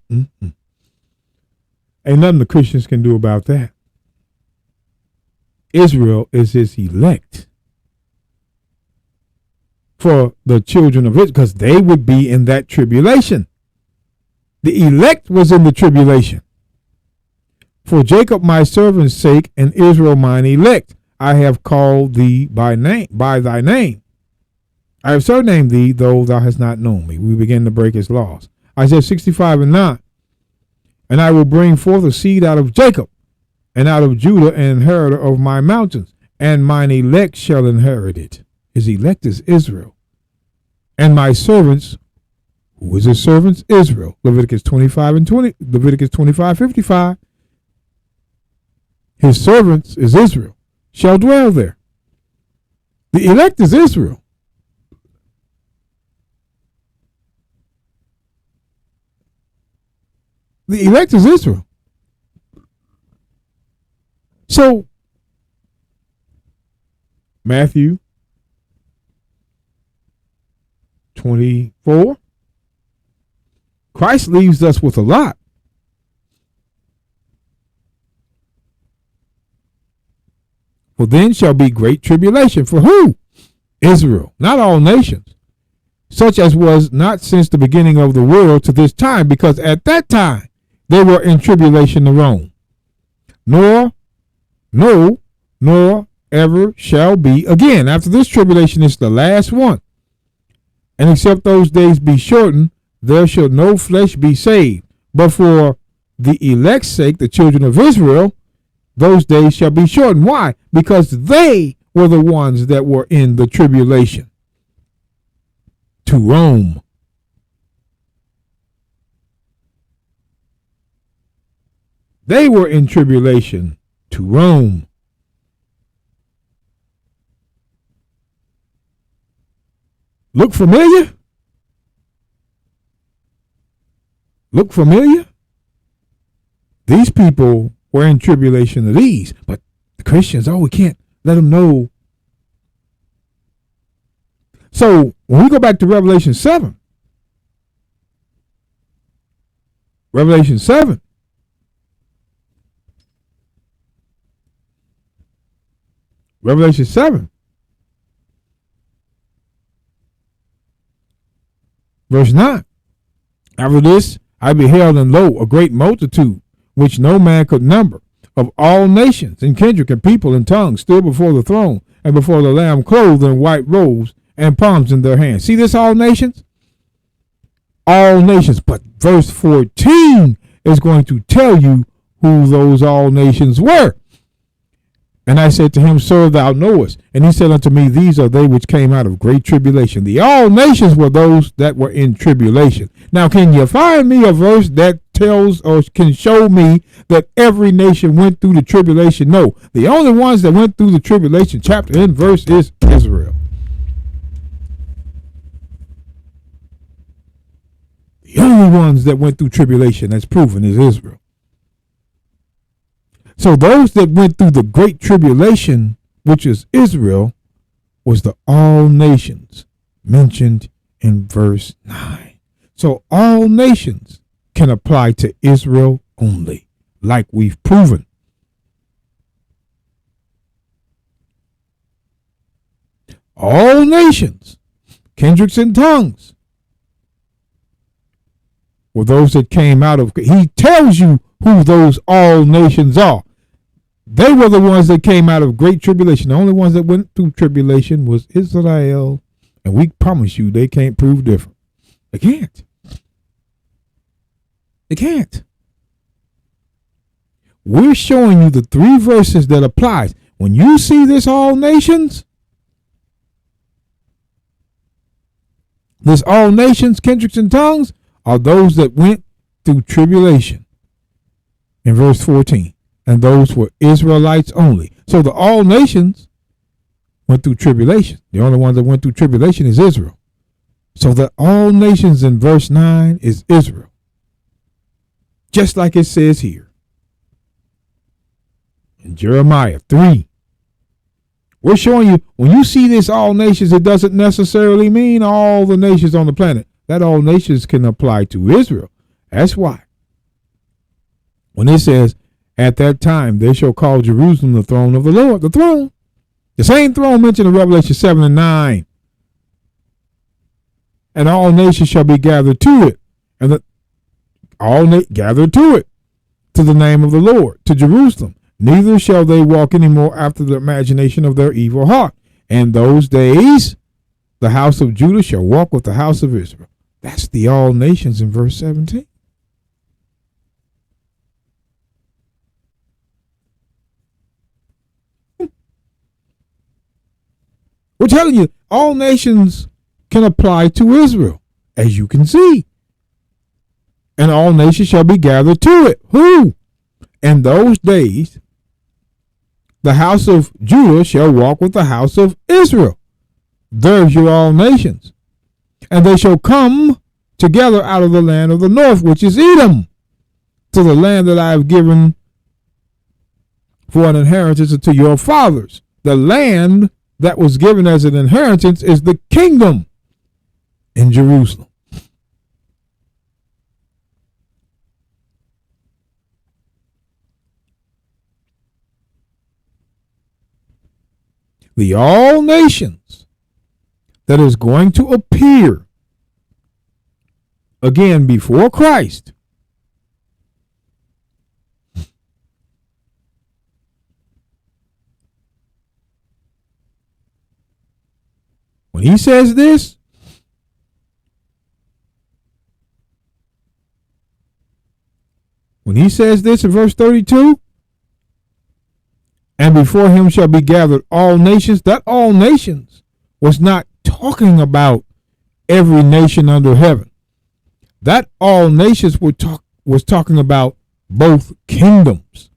nothing the Christians can do about that. Israel is his elect for the children of Israel, because they would be in that tribulation. The elect was in the tribulation. For Jacob my servant's sake, and Israel mine elect, I have called thee by thy name. I have surnamed thee, though thou hast not known me. We begin to break his laws. Isaiah 65 and 9. And I will bring forth a seed out of Jacob, and out of Judah an inheritor of my mountains, and mine elect shall inherit it. His elect is Israel. And my servants, who is his servants? Israel. Leviticus 25 and 20. Leviticus 25:55. His servants is Israel, shall dwell there. The elect is Israel. The elect is Israel. So, Matthew 24, Christ leaves us with a lot. For then shall be great tribulation. For who? Israel, not all nations, such as was not since the beginning of the world to this time, because at that time they were in tribulation to Rome. Nor ever shall be again. After this tribulation is the last one. And except those days be shortened, there shall no flesh be saved. But for the elect's sake, the children of Israel, those days shall be shortened. Why? Because they were the ones that were in the tribulation to Rome. They were in tribulation to Rome. Look familiar? Look familiar? These people were in tribulation to these, but the Christians, we can't let them know. So when we go back to Revelation 7, Revelation 7, Revelation 7, verse 9. After this, I beheld, and lo, a great multitude, which no man could number, of all nations, and kindred, and people, and tongues, stood before the throne, and before the Lamb, clothed in white robes, and palms in their hands. See this, all nations? All nations. But verse 14 is going to tell you who those all nations were. And I said to him, Sir, thou knowest. And he said unto me, These are they which came out of great tribulation. The all nations were those that were in tribulation. Now, can you find me a verse that tells or can show me that every nation went through the tribulation? No. The only ones that went through the tribulation, chapter and verse, is Israel. The only ones that went through tribulation, that's proven, is Israel. So those that went through the great tribulation, which is Israel, was the all nations mentioned in verse 9. So all nations can apply to Israel only, like we've proven. All nations, kindreds and tongues, were those that came out of. He tells you who those all nations are. They were the ones that came out of great tribulation. The only ones that went through tribulation was Israel. And we promise you they can't prove different. They can't. They can't. We're showing you the 3 verses that applies. When you see this all nations, kindreds, and tongues are those that went through tribulation. In verse 14. And those were Israelites only. So the all nations went through tribulation. The only one that went through tribulation is Israel. So the all nations in verse 9 is Israel. Just like it says here. In Jeremiah 3. We're showing you, when you see this all nations, it doesn't necessarily mean all the nations on the planet. That all nations can apply to Israel. That's why. When it says, at that time, they shall call Jerusalem the throne of the Lord. The throne. The same throne mentioned in Revelation 7 and 9. And all nations shall be gathered to it. And gathered to it. To the name of the Lord. To Jerusalem. Neither shall they walk any more after the imagination of their evil heart. And those days, the house of Judah shall walk with the house of Israel. That's the all nations in verse 17. We're telling you, all nations can apply to Israel, as you can see. And all nations shall be gathered to it. Who? In those days, the house of Judah shall walk with the house of Israel. There's your all nations. And they shall come together out of the land of the north, which is Edom, to the land that I have given for an inheritance unto your fathers. The land that was given as an inheritance is the kingdom in Jerusalem. The all nations that is going to appear again before Christ when he says this, in verse 32, and before him shall be gathered all nations, that all nations was not talking about every nation under heaven. That all nations was talking about both kingdoms.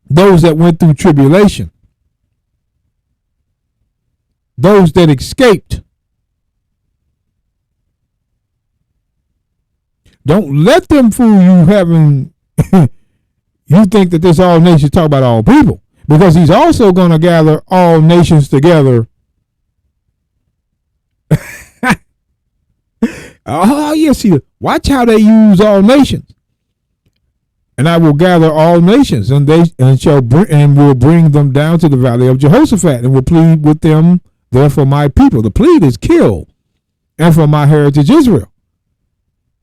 Those that went through tribulation. Those that escaped. Don't let them fool you having you think that this all nations talk about all people, because he's also going to gather all nations together. Oh, yes, see, watch how they use all nations. And I will gather all nations, and will bring them down to the valley of Jehoshaphat, and will plead with them there for my people. The plead is kill, and for my heritage Israel.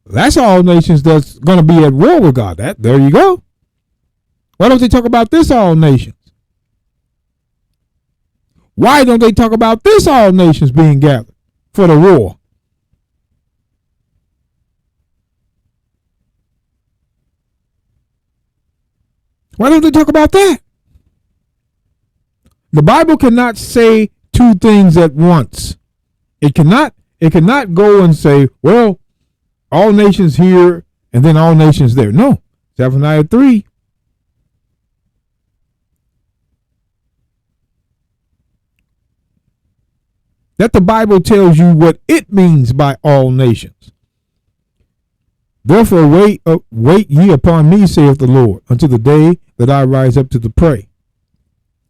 That's all nations that's going to be at war with God. There you go. Why don't they talk about this all nations? Why don't they talk about this all nations being gathered for the war? Why don't they talk about that? The Bible cannot say two things at once. It cannot go and say, well, all nations here and then all nations there. No. Zephaniah 3. That the Bible tells you what it means by all nations. Therefore wait ye upon me, saith the Lord, until the day that I rise up to the prey.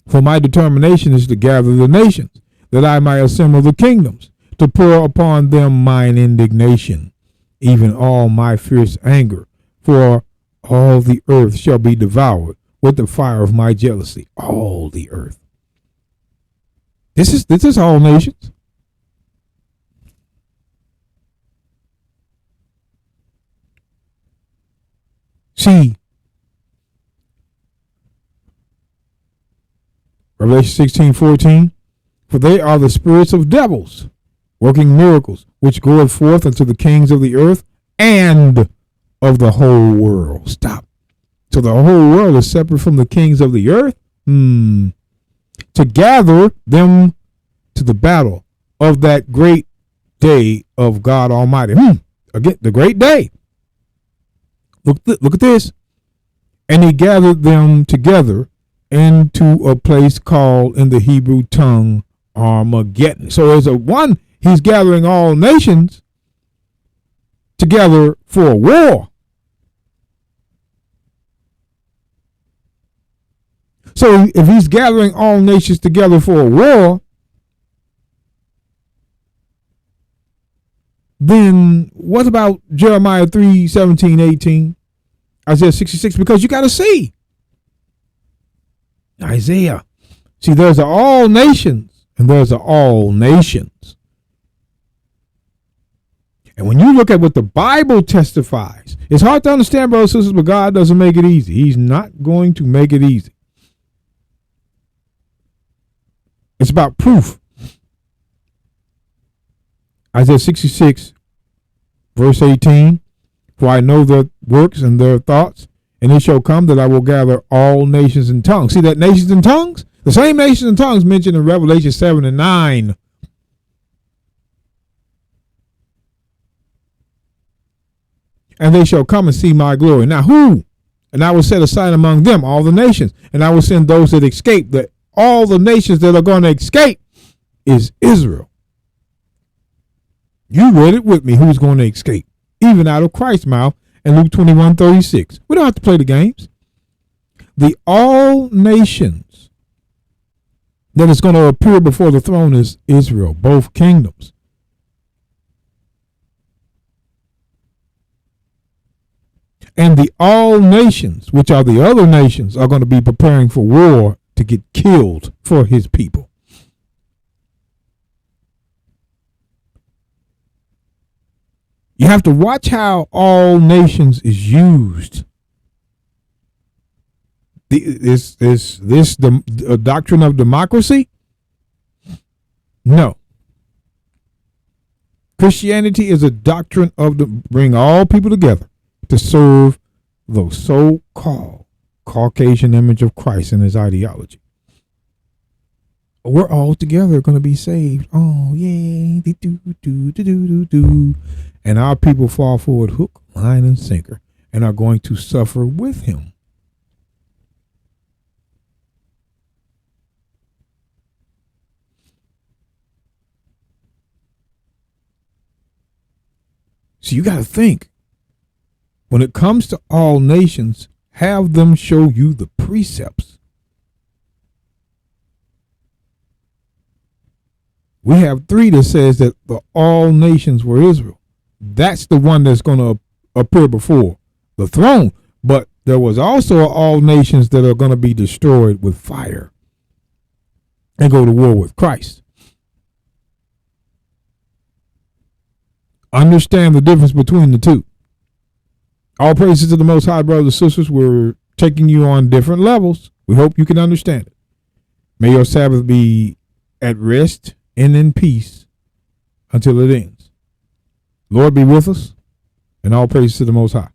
For my determination is to gather the nations, that I might assemble the kingdoms, to pour upon them mine indignation, even all my fierce anger. For all the earth shall be devoured with the fire of my jealousy. All the earth. This is all nations. See, Revelation 16:14, for they are the spirits of devils, working miracles, which goeth forth unto the kings of the earth and of the whole world. Stop. So the whole world is separate from the kings of the earth? To gather them to the battle of that great day of God Almighty. Again, the great day. Look at this. And he gathered them together into a place called in the Hebrew tongue Armageddon. So as he's gathering all nations together for a war. So if he's gathering all nations together for a war, then what about Jeremiah 3:17-18, Isaiah 66? Because you got to see Isaiah. See, there's all nations and there's all nations. And when you look at what the Bible testifies, it's hard to understand, brothers and sisters, but God doesn't make it easy. He's not going to make it easy. It's about proof. Isaiah 66, verse 18, for I know their works and their thoughts, and it shall come that I will gather all nations in tongues. See that nations in tongues? The same nations in tongues mentioned in Revelation 7 and 9. And they shall come and see my glory. Now who? And I will set aside among them all the nations, and I will send those that escape. That all the nations that are going to escape is Israel. You read it with me. Who's going to escape? Even out of Christ's mouth in Luke 21:36. We don't have to play the games. The all nations that is going to appear before the throne is Israel, both kingdoms. And the all nations, which are the other nations, are going to be preparing for war to get killed for his people. You have to watch how all nations is used. Is this the doctrine of democracy? No. Christianity is a doctrine of bring all people together to serve the so-called Caucasian image of Christ and his ideology. We're all together going to be saved. Oh, yay. And our people fall for it hook, line, and sinker and are going to suffer with him. So you got to think. When it comes to all nations, have them show you the precepts. We have 3 that says that the all nations were Israel. That's the one that's going to appear before the throne. But there was also all nations that are going to be destroyed with fire and go to war with Christ. Understand the difference between the two. All praises to the Most High, brothers and sisters. We're taking you on different levels. We hope you can understand it. May your Sabbath be at rest and in peace until it ends. Lord be with us, and all praises to the Most High.